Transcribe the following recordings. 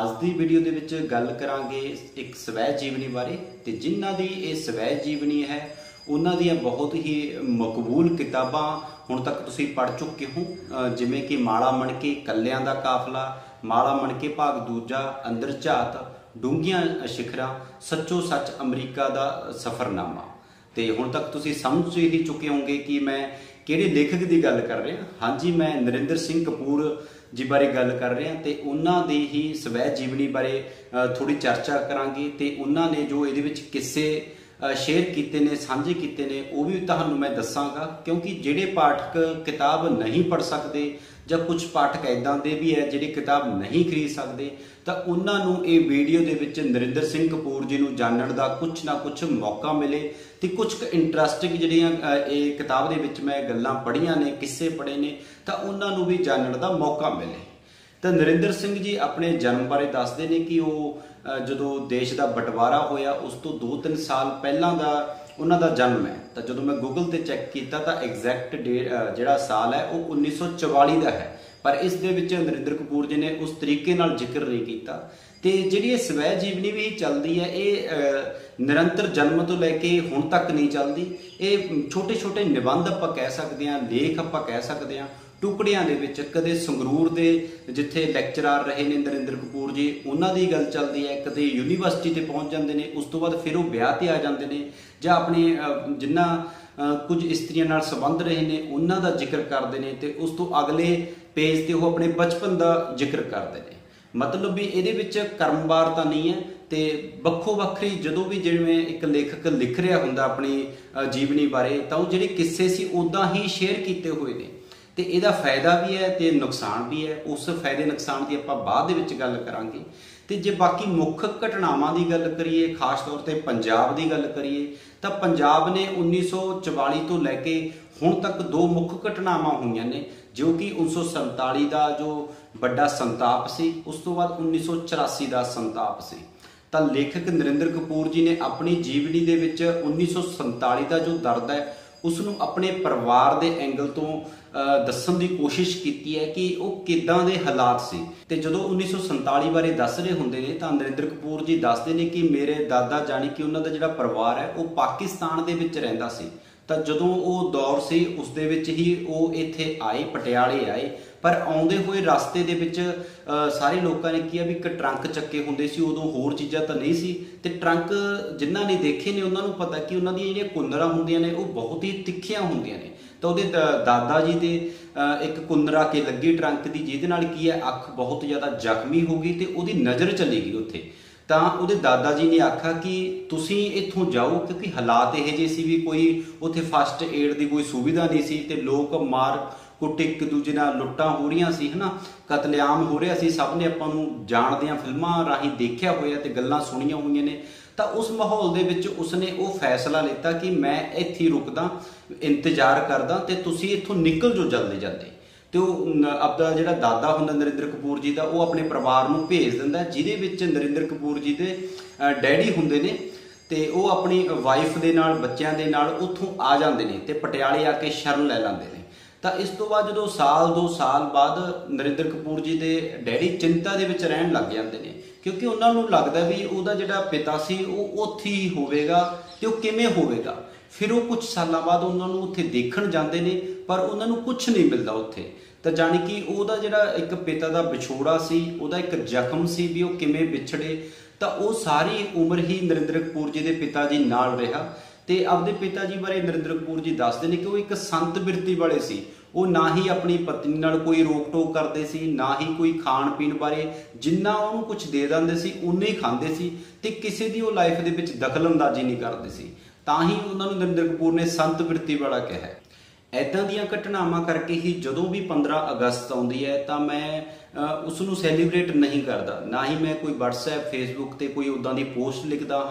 ਅੱਜ ਦੀ ਵੀਡੀਓ ਦੇ ਵਿੱਚ ਗੱਲ ਕਰਾਂਗੇ ਇੱਕ ਸਵੈ ਜੀਵਨੀ ਬਾਰੇ ਤੇ ਜਿਨ੍ਹਾਂ ਦੀ ਇਹ ਸਵੈ ਜੀਵਨੀ ਹੈ ਉਹਨਾਂ ਦੀਆਂ ਬਹੁਤ ਹੀ ਮਕਬੂਲ ਕਿਤਾਬਾਂ ਹੁਣ ਤੱਕ ਤੁਸੀਂ ਪੜ੍ਹ ਚੁੱਕੇ ਹੋ, ਜਿਵੇਂ ਕਿ ਮਾਲਾ ਮਣਕੇ, ਕੱਲਿਆਂ ਦਾ ਕਾਫਲਾ, ਮਾਲਾ ਮਣਕੇ ਭਾਗ ਦੂਜਾ, ਅੰਦਰ ਝਾਤ, ਡੂੰਘੀਆਂ ਸਿਖਰਾਂ, ਸੱਚੋ ਸੱਚ ਅਮਰੀਕਾ ਦਾ ਸਫ਼ਰਨਾਮਾ। ਤੇ ਹੁਣ ਤੱਕ ਤੁਸੀਂ ਸਮਝ ਹੀ ਚੁੱਕੇ ਹੋਗੇ ਕਿ ਮੈਂ ਕਿਹੜੇ ਲੇਖਕ ਦੀ ਗੱਲ ਕਰ ਰਿਹਾ। ਹਾਂਜੀ, ਮੈਂ ਨਰਿੰਦਰ ਸਿੰਘ ਕਪੂਰ जी बारे गल कर रहे हैं। तो उन्होंने ही स्वै जीवनी बारे थोड़ी चर्चा करांगे ते उन्होंने जो ये किस्से शेयर किए ने, साझे किए ने, वो भी तुहानूं मैं दसांगा, क्योंकि जिहड़े पाठक किताब नहीं पढ़ सकते ਜਾਂ कुछ पाठक इदां दे भी है जिहड़े किताब नहीं खरीद सकते, तो उन्होंने ये वीडियो दे विच नरिंदर सिंह कपूर जी नूं जानण दा कुछ ना कुछ मौका मिले तो कुछ इंटरस्टिंग जिहड़ियां किताब दे विच मैं गल्लां पढ़ियां ने, किस्से पढ़े ने, तो उन्होंने भी जानण दा मौका मिले। तो नरिंदर सिंह जी अपने जन्म बारे दसदे ने कि वो जो देश का बंटवारा होया उस तो 2-3 साल पहलां दा उन्हां दा जन्म है। तो जो मैं गूगल ते चैक किया तो एग्जैक्ट डेट जिहड़ा साल है वो 1944 का है, पर इस दे विच नरिंदर कपूर जी ने उस तरीके नाल जिक्र नहीं किया। तो जिहड़ी स्वै जीवनी भी चलती है ये निरंतर जन्म तो लैके हुण तक नहीं चलती। ये छोटे छोटे निबंध आपां कह सकते हैं, लेख आपां कह सकते हैं, टुकड़ियां दे विच कदे संगरूर दे जिथे लेक्चरार रहे ने नरिंदर कपूर जी उन्हां दी गल चलदी है, कदे यूनीवर्सिटी ते पहुंच जांदे ने, उस तो बाद फिर वो ब्याह ते आ जांदे ने, जां अपने जिन्हां कुछ इस्त्रियां नाल संबंध रहे ने उन्हां दा जिक्र करदे ने, ते उस तो अगले पेज ते वो अपने बचपन दा जिक्र करदे ने। मतलब भी इहदे विच क्रमवार तां नहीं है, ते ਵੱਖੋ ਵੱਖਰੀ ਜਦੋਂ भी जिवें एक लेखक लिख रहा हुंदा अपनी जीवनी बारे तां वो जिहड़े किस्से सी उदां ही शेयर कीते होए ने। तो यदा फायदा भी है तो नुकसान भी है, उस फायदे नुकसान की आप बाद विच गल करांगे। तो जे बाकी मुख घटनावां की गल करिए, खास तौर पर पंजाब की गल करिए, तो पंजाब ने 1944 तो लैके हुण तक 2 मुख घटनावां हुईयां ने, जो कि 1947 का जो बड़ा संताप सी, उस तो बाद 1984 का संताप सी। तो लेखक नरिंदर कपूर जी ने अपनी जीवनी दे विच 1947 का जो दर्द है उसनूं अपने परिवार के एंगल तो दस्सण की कोशिश की है कि वो किदां दे हालात सी। ते जदों 1947 बारे दस रहे हुंदे ने तां नरिंदर कपूर जी दसदे ने कि मेरे दादा जानी कि उन्हां दा जिहड़ा परिवार है वो पाकिस्तान दे विच रहिंदा सी। तां जदों वो दौर सी उस दे विच ही वो इत्थे आए, पटियाले आए, पर आउंदे होए रस्ते दे विच सारे लोगों ने किया भी एक ट्रंक चक्के हुंदे सी, उदों होर चीज़ां तां नहीं सी। ते ट्रंक जिन्हां ने देखे ने उन्हां नूं पता कि उन्हां दी जिहड़ियां कुंदरां हुंदियां ने वो बहुत ही तिखियां हुंदियां ने। तो उहदे दादा जी दे एक कुंदरा के लगी ट्रंक की, जिहदे नाल की है अख बहुत ज़्यादा जख्मी हो गई तो उहदी नज़र चली गई उत्थे। तो उहदे दादा जी ने आखा कि तुसीं इत्थों जाओ, क्योंकि हालात इहो जिहे सी भी कोई उत्थे फस्ट एड की कोई सुविधा नहीं सी, ते लोग मार कुट एक दूजे नाल लुट्टां हो रही सी, है ना, कतलेआम हो रहा सी। सब ने आपां नूं जाणदियां फिल्मां राहीं देखिया होया ते गल्लां सुणीआं होईआं ने। तो उस माहौल दे विच उसने वो फैसला लिता कि मैं इत्थे रुकदा, इंतजार करदा, ते तुसीं इत्थों निकल जो जल्दी जल्दी। तो आपदा जिहड़ा दादा हुंदा नरिंदर कपूर जी का वो अपने परिवार नूं भेज दिंदा, जिहदे विच नरिंदर कपूर जी दे डैडी हुंदे ने, ते वो अपनी वाइफ दे नाल बच्चों के नाल उत्थों आ जांदे ने ते पटियाले आके शरण लै लैंदे ने। तो इस तो बाद जो साल 2 साल बाद नरिंदर कपूर जी के डैडी चिंता दे विच रहन लग जाते हैं, क्योंकि उन्होंने लगता भी उहदा जिहड़ा पिता सी वो उत्थे ही होवेगा ते वो किवें होवेगा। फिर वो कुछ सालों बाद उन्होंने उत्थे देखण जाते हैं, पर उन्होंने कुछ नहीं मिलता उत्थे। तो जानी कि उहदा जिहड़ा एक पिता का विछोड़ा सी, उहदा एक जख्म सी भी वो किवें विछड़े। तो वो सारी उम्र ही नरिंदर कपूर जी के पिता जी नाल रहा। तो आपके पिता जी बारे नरिंदर कपूर जी दसते हैं कि वो एक संत बिरती वाले सी। वो ना ही अपनी पत्नी नाल कोई रोक टोक करते सी, ना ही कोई खाण पीण बारे, जिन्ना उन्होंने कुछ दे दिंदे सी उन्ने ही खांदे सी, ते किसी दी वो लाइफ दे विच दखल अंदाजी नहीं करते सी। तां ही उन्होंने नरिंदर कपूर ने संत बिरती वाला कहा है। ऐदां दीयां घटनावां करके ही जदों भी 15 अगस्त आउंदी है तो मैं उसनूं सैलीब्रेट नहीं करता, ना ही मैं कोई वट्सएप फेसबुक ते कोई उदां दी पोस्ट लिखदा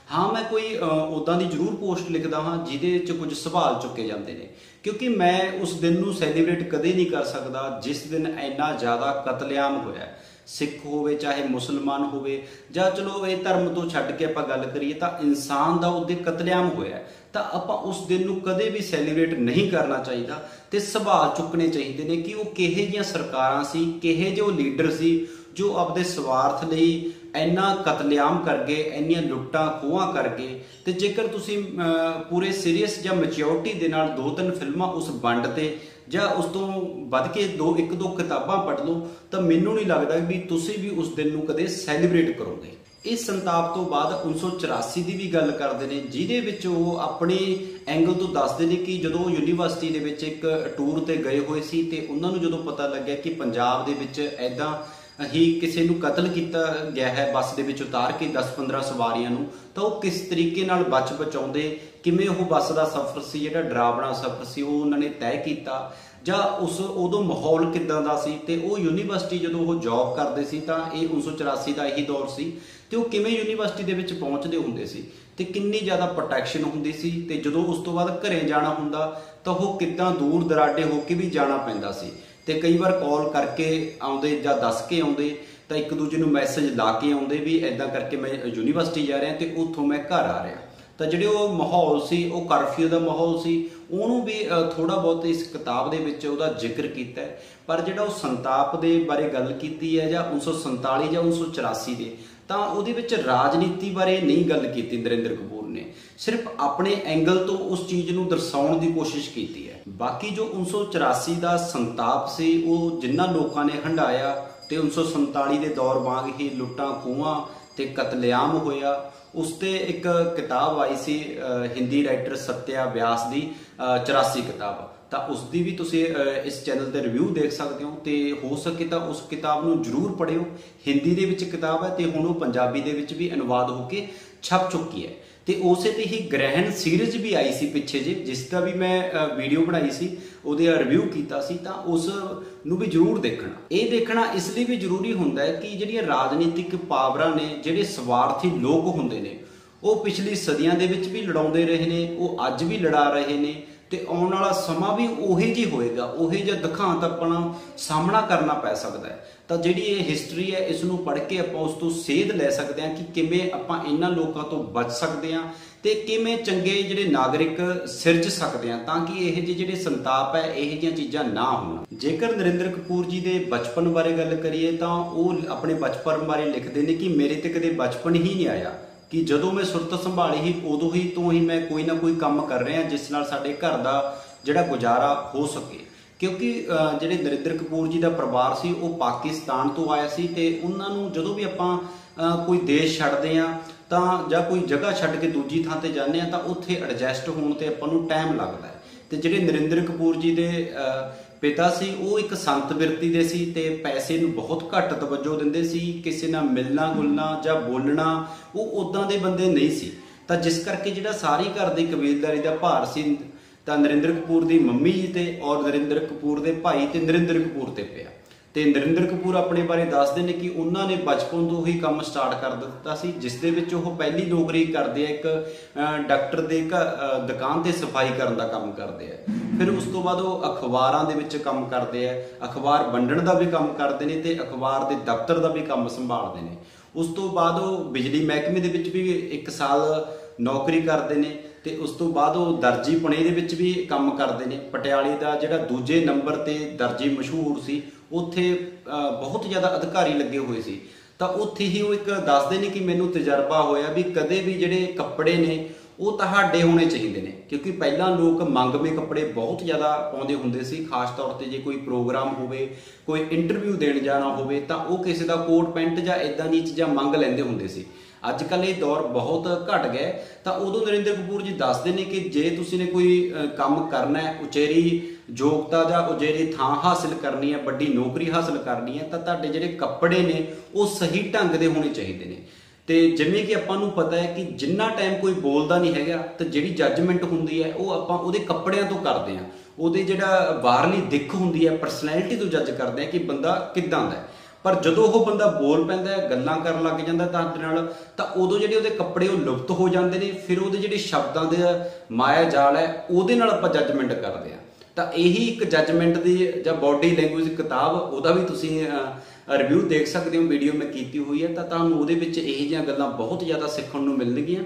हाँ मैं कोई उदां दी जरूर पोस्ट लिखदा हाँ जिहदे च कुछ सवाल चुके जाते हैं, क्योंकि मैं उस दिन नूं सैलीब्रेट कदे नहीं कर सकता जिस दिन इन्ना ज़्यादा कतलेआम होया। सिख होवे चाहे मुसलमान होवे, जां चलो ये धर्म तो छड्ड के आपां गल करिए तो इंसान दा उहदे कतलेआम होया, तो आपां उस दिन नूं कदे भी सैलीब्रेट नहीं करना चाहिए। तो सवाल चुकने चाहिए ने कि वो किहे जिहियां सरकारां सी, किहे जो लीडर सी जो आपदे स्वार्थ ਲਈ ਇੰਨਾ ਕਤਲੇਆਮ ਕਰ ਗਏ, ਇੰਨੀਆਂ ਲੁੱਟਾਂ ਖੋਹਾਂ ਕਰ ਗਏ। ਤੇ ਜੇਕਰ ਤੁਸੀਂ ਪੂਰੇ ਸੀਰੀਅਸ ਜਾਂ ਮੈਚਿਓਰਿਟੀ ਦੇ ਨਾਲ 2-3 ਫਿਲਮਾਂ ਉਸ ਵੰਡ ਤੇ ਜਾਂ ਉਸ ਤੋਂ ਵੱਧ ਕੇ 1-2 ਕਿਤਾਬਾਂ ਪੜ੍ਹ ਲਓ ਤਾਂ ਮੈਨੂੰ ਨਹੀਂ ਲੱਗਦਾ ਵੀ ਤੁਸੀਂ ਵੀ ਉਸ ਦਿਨ ਨੂੰ ਕਦੇ ਸੈਲੀਬ੍ਰੇਟ ਕਰੋਗੇ। ਇਸ ਸੰਤਾਪ ਤੋਂ ਬਾਅਦ 1984 ਦੀ ਵੀ ਗੱਲ ਕਰਦੇ ਨੇ, ਜਿਹਦੇ ਵਿੱਚ ਉਹ ਆਪਣੇ ਐਂਗਲ ਤੋਂ ਦੱਸਦੇ ਨੇ ਕਿ ਜਦੋਂ ਉਹ ਯੂਨੀਵਰਸਿਟੀ ਦੇ ਵਿੱਚ ਇੱਕ ਟੂਰ ਤੇ ਗਏ ਹੋਏ ਸੀ ਤੇ ਉਹਨਾਂ ਨੂੰ ਜਦੋਂ ਪਤਾ ਲੱਗਿਆ ਕਿ ਪੰਜਾਬ ਦੇ ਵਿੱਚ ਐਦਾਂ ही किसी ਨੂੰ कतल किया गया है बस ਦੇ ਵਿੱਚ उतार के 10-15 सवारियां ਨੂੰ, ਤਾਂ ਉਹ किस तरीके ਨਾਲ बच बचाउंदे, किवें ਉਹ ਬੱਸ ਦਾ सफ़र ਸੀ ਜਿਹੜਾ ਡਰਾਵਣਾ सफ़र ਸੀ ਉਹ ਉਹਨਾਂ ਨੇ तय ਕੀਤਾ, ਜਾਂ ਉਸ ਉਦੋਂ ਮਾਹੌਲ ਕਿੱਦਾਂ ਦਾ ਸੀ। ਤੇ ਉਹ ਯੂਨੀਵਰਸਿਟੀ ਜਦੋਂ ਉਹ ਜੌਬ ਕਰਦੇ ਸੀ ਤਾਂ ਇਹ 1984 ਦਾ ਇਹੀ ਦੌਰ ਸੀ, ਤੇ ਉਹ ਕਿਵੇਂ ਯੂਨੀਵਰਸਿਟੀ ਦੇ ਵਿੱਚ ਪਹੁੰਚਦੇ ਹੁੰਦੇ ਸੀ ਤੇ ਕਿੰਨੀ ਜ਼ਿਆਦਾ ਪ੍ਰੋਟੈਕਸ਼ਨ ਹੁੰਦੀ ਸੀ। ਤੇ ਜਦੋਂ ਉਸ ਤੋਂ ਬਾਅਦ ਘਰੇ ਜਾਣਾ ਹੁੰਦਾ ਤਾਂ ਉਹ ਕਿੱਦਾਂ ਦੂਰ ਦਰਾਡੇ ਹੋ ਕੇ ਵੀ ਜਾਣਾ ਪੈਂਦਾ ਸੀ, ਤੇ ਕਈ ਵਾਰ ਕਾਲ करके आउंदे ਜਾਂ दस के आउंदे ਤਾਂ ਇੱਕ ਦੂਜੇ ਨੂੰ ਮੈਸੇਜ ਲਾ ਕੇ ਆਉਂਦੇ ਵੀ ਐਦਾਂ ਕਰਕੇ ਮੈਂ ਯੂਨੀਵਰਸਿਟੀ ਜਾ ਰਿਹਾ ਤੇ ਉੱਥੋਂ ਮੈਂ ਘਰ ਆ ਰਿਹਾ। ਤਾਂ ਜਿਹੜੇ ਉਹ ਮਾਹੌਲ ਸੀ ਉਹ ਕਰਫਿਊ ਦਾ ਮਾਹੌਲ ਸੀ, ਉਹਨੂੰ ਵੀ ਥੋੜਾ ਬਹੁਤ ਇਸ ਕਿਤਾਬ ਦੇ ਵਿੱਚ ਉਹਦਾ ਜ਼ਿਕਰ ਕੀਤਾ ਹੈ। ਪਰ ਜਿਹੜਾ ਉਹ ਸੰਤਾਪ ਦੇ ਬਾਰੇ ਗੱਲ ਕੀਤੀ ਹੈ ਜਾਂ 1947 ਜਾਂ 1984 ਦੇ, ਤਾਂ ਉਹਦੇ ਵਿੱਚ ਰਾਜਨੀਤੀ ਬਾਰੇ ਨਹੀਂ ਗੱਲ ਕੀਤੀ ਨਰਿੰਦਰ ਕਪੂਰ ਨੇ, ਸਿਰਫ ਆਪਣੇ ਐਂਗਲ ਤੋਂ ਉਸ ਚੀਜ਼ ਨੂੰ ਦਰਸਾਉਣ ਦੀ ਕੋਸ਼ਿਸ਼ ਕੀਤੀ ਹੈ। ਬਾਕੀ ਜੋ 1984 ਦਾ ਸੰਤਾਪ ਸੀ ਉਹ ਜਿਨ੍ਹਾਂ ਲੋਕਾਂ ਨੇ ਹੰਢਾਇਆ ਤੇ 1947 ਦੇ ਦੌਰ ਵਾਂਗ ਹੀ ਲੁੱਟਾਂ ਖੋਹਾਂ ਤੇ ਕਤਲੇਆਮ ਹੋਇਆ। ਉਸ ਤੇ ਇੱਕ ਕਿਤਾਬ ਆਈ ਸੀ ਹਿੰਦੀ ਰਾਈਟਰ ਸਤਿਆ ਵਿਆਸ ਦੀ 84 ਕਿਤਾਬ, ਤਾਂ ਉਸ ਦੀ ਵੀ ਤੁਸੀਂ ਇਸ ਚੈਨਲ ਤੇ ਰਿਵਿਊ ਦੇਖ ਸਕਦੇ ਹੋ, ਤੇ ਹੋ ਸਕੇ ਤਾਂ ਉਸ ਕਿਤਾਬ ਨੂੰ ਜ਼ਰੂਰ ਪੜ੍ਹਿਓ। ਹਿੰਦੀ ਦੇ ਵਿੱਚ ਕਿਤਾਬ ਹੈ ਤੇ ਹੁਣ ਉਹ ਪੰਜਾਬੀ ਦੇ ਵਿੱਚ ਵੀ ਅਨੁਵਾਦ ਹੋ ਕੇ ਛਪ ਚੁੱਕੀ ਹੈ। ਤੇ ਉਸੇ ਤੇ ਹੀ ਗ੍ਰਹਿਣ ਸੀਰੀਜ਼ ਵੀ ਆਈ ਸੀ ਪਿੱਛੇ ਜੇ, ਜਿਸ ਦਾ ਵੀ ਮੈਂ ਵੀਡੀਓ ਬਣਾਈ ਸੀ, ਉਹਦੇ ਰਿਵਿਊ ਕੀਤਾ ਸੀ, ਤਾਂ ਉਸ ਨੂੰ ਵੀ ਜ਼ਰੂਰ ਦੇਖਣਾ। ਇਹ ਦੇਖਣਾ ਇਸ ਲਈ ਵੀ ਜ਼ਰੂਰੀ ਹੁੰਦਾ ਹੈ ਕਿ ਜਿਹੜੀਆਂ ਰਾਜਨੀਤਿਕ ਪਾਵਰਾਂ ਨੇ, ਜਿਹੜੇ ਸਵਾਰਥੀ ਲੋਕ ਹੁੰਦੇ ਨੇ, ਉਹ ਪਿਛਲੀ ਸਦੀਆਂ ਦੇ ਵਿੱਚ ਵੀ ਲੜਾਉਂਦੇ ਰਹੇ ਨੇ, ਉਹ ਅੱਜ ਵੀ ਲੜਾ ਰਹੇ ਨੇ, ਤੇ ਆਉਣ ਵਾਲਾ ਸਮਾਂ ਵੀ ਉਹੀ ਜਿਹੀ ਹੋਏਗਾ, ਉਹੀ ਜਿਹਾ ਦਿਖਾਂਤ ਆਪਣਾ ਸਾਹਮਣਾ ਕਰਨਾ ਪੈ ਸਕਦਾ ਹੈ। ਤਾਂ ਜਿਹੜੀ ਇਹ ਹਿਸਟਰੀ ਹੈ ਇਸ ਨੂੰ ਪੜ੍ਹ ਕੇ ਆਪਾਂ ਉਸ ਤੋਂ ਸੇਧ ਲੈ ਸਕਦੇ ਹਾਂ ਕਿ ਕਿਵੇਂ ਆਪਾਂ ਇਹਨਾਂ ਲੋਕਾਂ ਤੋਂ ਬਚ ਸਕਦੇ ਹਾਂ ਤੇ ਕਿਵੇਂ ਚੰਗੇ ਜਿਹੜੇ ਨਾਗਰਿਕ ਸਿਰਜ ਸਕਦੇ ਹਾਂ, ਤਾਂ ਕਿ ਇਹ ਜਿਹੜੇ ਸੰਤਾਪ ਹੈ ਇਹ ਜਿਹੀਆਂ ਚੀਜ਼ਾਂ ਨਾ ਹੋਣ। ਜੇਕਰ ਨਰਿੰਦਰ ਕਪੂਰ ਜੀ ਦੇ ਬਚਪਨ ਬਾਰੇ ਗੱਲ ਕਰੀਏ ਤਾਂ ਉਹ ਆਪਣੇ ਬਚਪਨ ਬਾਰੇ ਲਿਖਦੇ ਨੇ ਕਿ ਮੇਰੇ ਤੇ ਕਦੇ ਬਚਪਨ ਹੀ ਨਹੀਂ ਆਇਆ, ਕਿ ਜਦੋਂ ਮੈਂ ਸੁਰਤ ਸੰਭਾਲੀ ਹੀ ਉਦੋਂ ਹੀ ਤੋਂ ਹੀ ਮੈਂ ਕੋਈ ਨਾ ਕੋਈ ਕੰਮ ਕਰ ਰਿਹਾ ਜਿਸ ਨਾਲ ਸਾਡੇ ਘਰ ਦਾ ਜਿਹੜਾ ਗੁਜ਼ਾਰਾ ਹੋ ਸਕੇ। ਕਿਉਂਕਿ ਜਿਹੜੇ ਨਰਿੰਦਰ ਕਪੂਰ ਜੀ ਦਾ ਪਰਿਵਾਰ ਸੀ ਉਹ ਪਾਕਿਸਤਾਨ ਤੋਂ ਆਇਆ ਸੀ, ਤੇ ਉਹਨਾਂ ਨੂੰ ਜਦੋਂ ਵੀ ਆਪਾਂ ਕੋਈ ਦੇਸ਼ ਛੱਡਦੇ ਹਾਂ ਤਾਂ ਜਾਂ ਕੋਈ ਜਗ੍ਹਾ ਛੱਡ ਕੇ ਦੂਜੀ ਥਾਂ ਤੇ ਜਾਂਦੇ ਹਾਂ ਤਾਂ ਉੱਥੇ ਐਡਜਸਟ ਹੋਣ ਤੇ ਆਪਾਂ ਨੂੰ ਟਾਈਮ ਲੱਗਦਾ ਹੈ। ਤੇ ਜਿਹੜੇ ਨਰਿੰਦਰ ਕਪੂਰ ਜੀ ਦੇ ਪਿਤਾ ਸੀ ਉਹ ਇੱਕ ਸੰਤ ਬਿਰਤੀ ਦੇ ਸੀ ਤੇ ਪੈਸੇ ਨੂੰ ਬਹੁਤ ਘੱਟ ਤਵੱਜੋ ਦਿੰਦੇ ਸੀ, ਕਿਸੇ ਨਾਲ ਮਿਲਣਾ ਗੁਲਣਾ ਜਾਂ ਬੋਲਣਾ ਉਹ ਉਦਾਂ ਦੇ ਬੰਦੇ ਨਹੀਂ ਸੀ। ਤਾਂ ਜਿਸ ਕਰਕੇ ਜਿਹੜਾ ਸਾਰੀ ਘਰ ਦੀ ਕਬੀਲਦਾਰੀ ਦਾ ਭਾਰ ਸੀ ਤਾਂ ਨਰਿੰਦਰ ਕਪੂਰ ਦੀ ਮੰਮੀ ਜੀ ਤੇ ਔਰ ਨਰਿੰਦਰ ਕਪੂਰ ਦੇ ਭਾਈ ਤੇ ਨਰਿੰਦਰ ਕਪੂਰ ਤੇ ਪਿਆ। ਤੇ ਨਰਿੰਦਰ ਕਪੂਰ ਆਪਣੇ ਬਾਰੇ ਦੱਸਦੇ ਨੇ ਕਿ ਉਹਨਾਂ ਨੇ ਬਚਪਨ ਤੋਂ ਹੀ ਕੰਮ ਸਟਾਰਟ ਕਰ ਦਿੱਤਾ ਸੀ, ਜਿਸ ਦੇ ਵਿੱਚ ਉਹ ਪਹਿਲੀ ਨੌਕਰੀ ਕਰਦੇ ਆ ਇੱਕ ਡਾਕਟਰ ਦੇ ਦੁਕਾਨ ਤੇ ਸਫਾਈ ਕਰਨ ਦਾ ਕੰਮ ਕਰਦੇ ਆ। ਫਿਰ ਉਸ ਤੋਂ ਬਾਅਦ ਉਹ ਅਖਬਾਰਾਂ ਦੇ ਵਿੱਚ ਕੰਮ ਕਰਦੇ ਆ, ਅਖਬਾਰ ਵੰਡਣ ਦਾ ਵੀ ਕੰਮ ਕਰਦੇ ਨੇ ਤੇ ਅਖਬਾਰ ਦੇ ਦਫ਼ਤਰ ਦਾ ਵੀ ਕੰਮ ਸੰਭਾਲਦੇ ਨੇ। ਉਸ ਤੋਂ ਬਾਅਦ ਉਹ ਬਿਜਲੀ ਮਹਿਕਮੇ ਦੇ ਵਿੱਚ ਵੀ 1 ਸਾਲ ਨੌਕਰੀ ਕਰਦੇ ਨੇ ਤੇ ਉਸ ਤੋਂ ਬਾਅਦ ਉਹ ਦਰਜੀ ਪੁਣੇ ਦੇ ਵਿੱਚ ਵੀ ਕੰਮ ਕਰਦੇ ਨੇ। ਪਟਿਆਲੇ ਦਾ ਜਿਹੜਾ ਦੂਜੇ ਨੰਬਰ ਤੇ ਦਰਜੀ ਮਸ਼ਹੂਰ ਸੀ, ਉੱਥੇ ਬਹੁਤ ਜ਼ਿਆਦਾ ਅਧਿਕਾਰੀ ਲੱਗੇ ਹੋਏ ਸੀ। ਤਾਂ ਉੱਥੇ ਹੀ ਉਹ ਇੱਕ ਦੱਸਦੇ ਨੇ ਕਿ ਮੈਨੂੰ ਤਜਰਬਾ ਹੋਇਆ ਵੀ ਕਦੇ ਵੀ ਜਿਹੜੇ ਕੱਪੜੇ ਨੇ ਉਹ ਤੁਹਾਡੇ ਹੋਣੇ ਚਾਹੀਦੇ ਨੇ, ਕਿਉਂਕਿ ਪਹਿਲਾਂ ਲੋਕ ਮੰਗਵੇਂ ਕੱਪੜੇ ਬਹੁਤ ਜ਼ਿਆਦਾ ਪਾਉਂਦੇ ਹੁੰਦੇ ਸੀ। ਖਾਸ ਤੌਰ ਤੇ ਜੇ ਕੋਈ ਪ੍ਰੋਗਰਾਮ ਹੋਵੇ, ਕੋਈ ਇੰਟਰਵਿਊ ਦੇਣ ਜਾਣਾ ਹੋਵੇ ਤਾਂ ਉਹ ਕਿਸੇ ਦਾ ਕੋਟ ਪੈਂਟ ਜਾਂ ਇਦਾਂ ਦੀਆਂ ਚੀਜ਼ਾਂ ਮੰਗ ਲੈਂਦੇ ਹੁੰਦੇ ਸੀ। ਅੱਜ ਕੱਲ੍ਹ ਇਹ ਦੌਰ ਬਹੁਤ ਘਟ ਗਿਆ। ਤਾਂ ਉਦੋਂ ਨਰਿੰਦਰ ਕਪੂਰ ਜੀ ਦੱਸਦੇ ਨੇ ਕਿ ਜੇ ਤੁਸੀਂ ਨੇ ਕੋਈ ਕੰਮ ਕਰਨਾ ਹੈ, ਉਚੇਰੀ ਯੋਗਤਾ ਜਾਂ ਉਚੇਰੀ ਥਾਂ ਹਾਸਿਲ ਕਰਨੀ ਹੈ, ਵੱਡੀ ਨੌਕਰੀ ਹਾਸਿਲ ਕਰਨੀ ਹੈ, ਤਾਂ ਤੁਹਾਡੇ ਜਿਹੜੇ ਕੱਪੜੇ ਨੇ ਉਹ ਸਹੀ ਢੰਗ ਦੇ ਹੋਣੇ ਚਾਹੀਦੇ ਨੇ। ਤੇ ਜਿਵੇਂ ਕਿ ਆਪਾਂ ਨੂੰ ਪਤਾ ਹੈ ਕਿ ਜਿੰਨਾ ਟਾਈਮ ਕੋਈ ਬੋਲਦਾ ਨਹੀਂ ਹੈਗਾ ਤਾਂ ਜਿਹੜੀ ਜੱਜਮੈਂਟ ਹੁੰਦੀ ਹੈ ਉਹ ਆਪਾਂ ਉਹਦੇ ਕੱਪੜਿਆਂ ਤੋਂ ਕਰਦੇ ਹਾਂ, ਉਹਦੇ ਜਿਹੜਾ ਬਾਹਰਲੀ ਦਿੱਖ ਹੁੰਦੀ ਹੈ, ਪਰਸਨੈਲਿਟੀ ਤੋਂ ਜੱਜ ਕਰਦੇ ਹਾਂ ਕਿ ਬੰਦਾ ਕਿੱਦਾਂ ਦਾ ਹੈ। ਪਰ ਜਦੋਂ ਉਹ ਬੰਦਾ ਬੋਲ ਪੈਂਦਾ ਹੈ, ਗੱਲਾਂ ਕਰਨ ਲੱਗ ਜਾਂਦਾ ਤੁਹਾਡੇ ਨਾਲ, ਤਾਂ ਉਦੋਂ ਜਿਹੜੇ ਉਹਦੇ ਕੱਪੜੇ ਉਹ ਲੁਪਤ ਹੋ ਜਾਂਦੇ ਨੇ। ਫਿਰ ਉਹਦੇ ਜਿਹੜੇ ਸ਼ਬਦਾਂ ਦੇ ਮਾਇਆ ਜਾਲ ਹੈ ਉਹਦੇ ਨਾਲ ਆਪਾਂ ਜੱਜਮੈਂਟ ਕਰਦੇ ਹਾਂ। ਤਾਂ ਇਹੀ ਇੱਕ ਜੱਜਮੈਂਟ ਦੀ ਜਾਂ ਬੋਡੀ ਲੈਂਗੁਏਜ ਕਿਤਾਬ, ਉਹਦਾ ਵੀ ਤੁਸੀਂ ਰਿਵਿਊ ਦੇਖ ਸਕਦੇ ਹੋ, ਵੀਡੀਓ ਮੈਂ ਕੀਤੀ ਹੋਈ ਹੈ। ਤਾਂ ਤੁਹਾਨੂੰ ਉਹਦੇ ਵਿੱਚ ਇਹੋ ਜਿਹੀਆਂ ਗੱਲਾਂ ਬਹੁਤ ਜ਼ਿਆਦਾ ਸਿੱਖਣ ਨੂੰ ਮਿਲਣਗੀਆਂ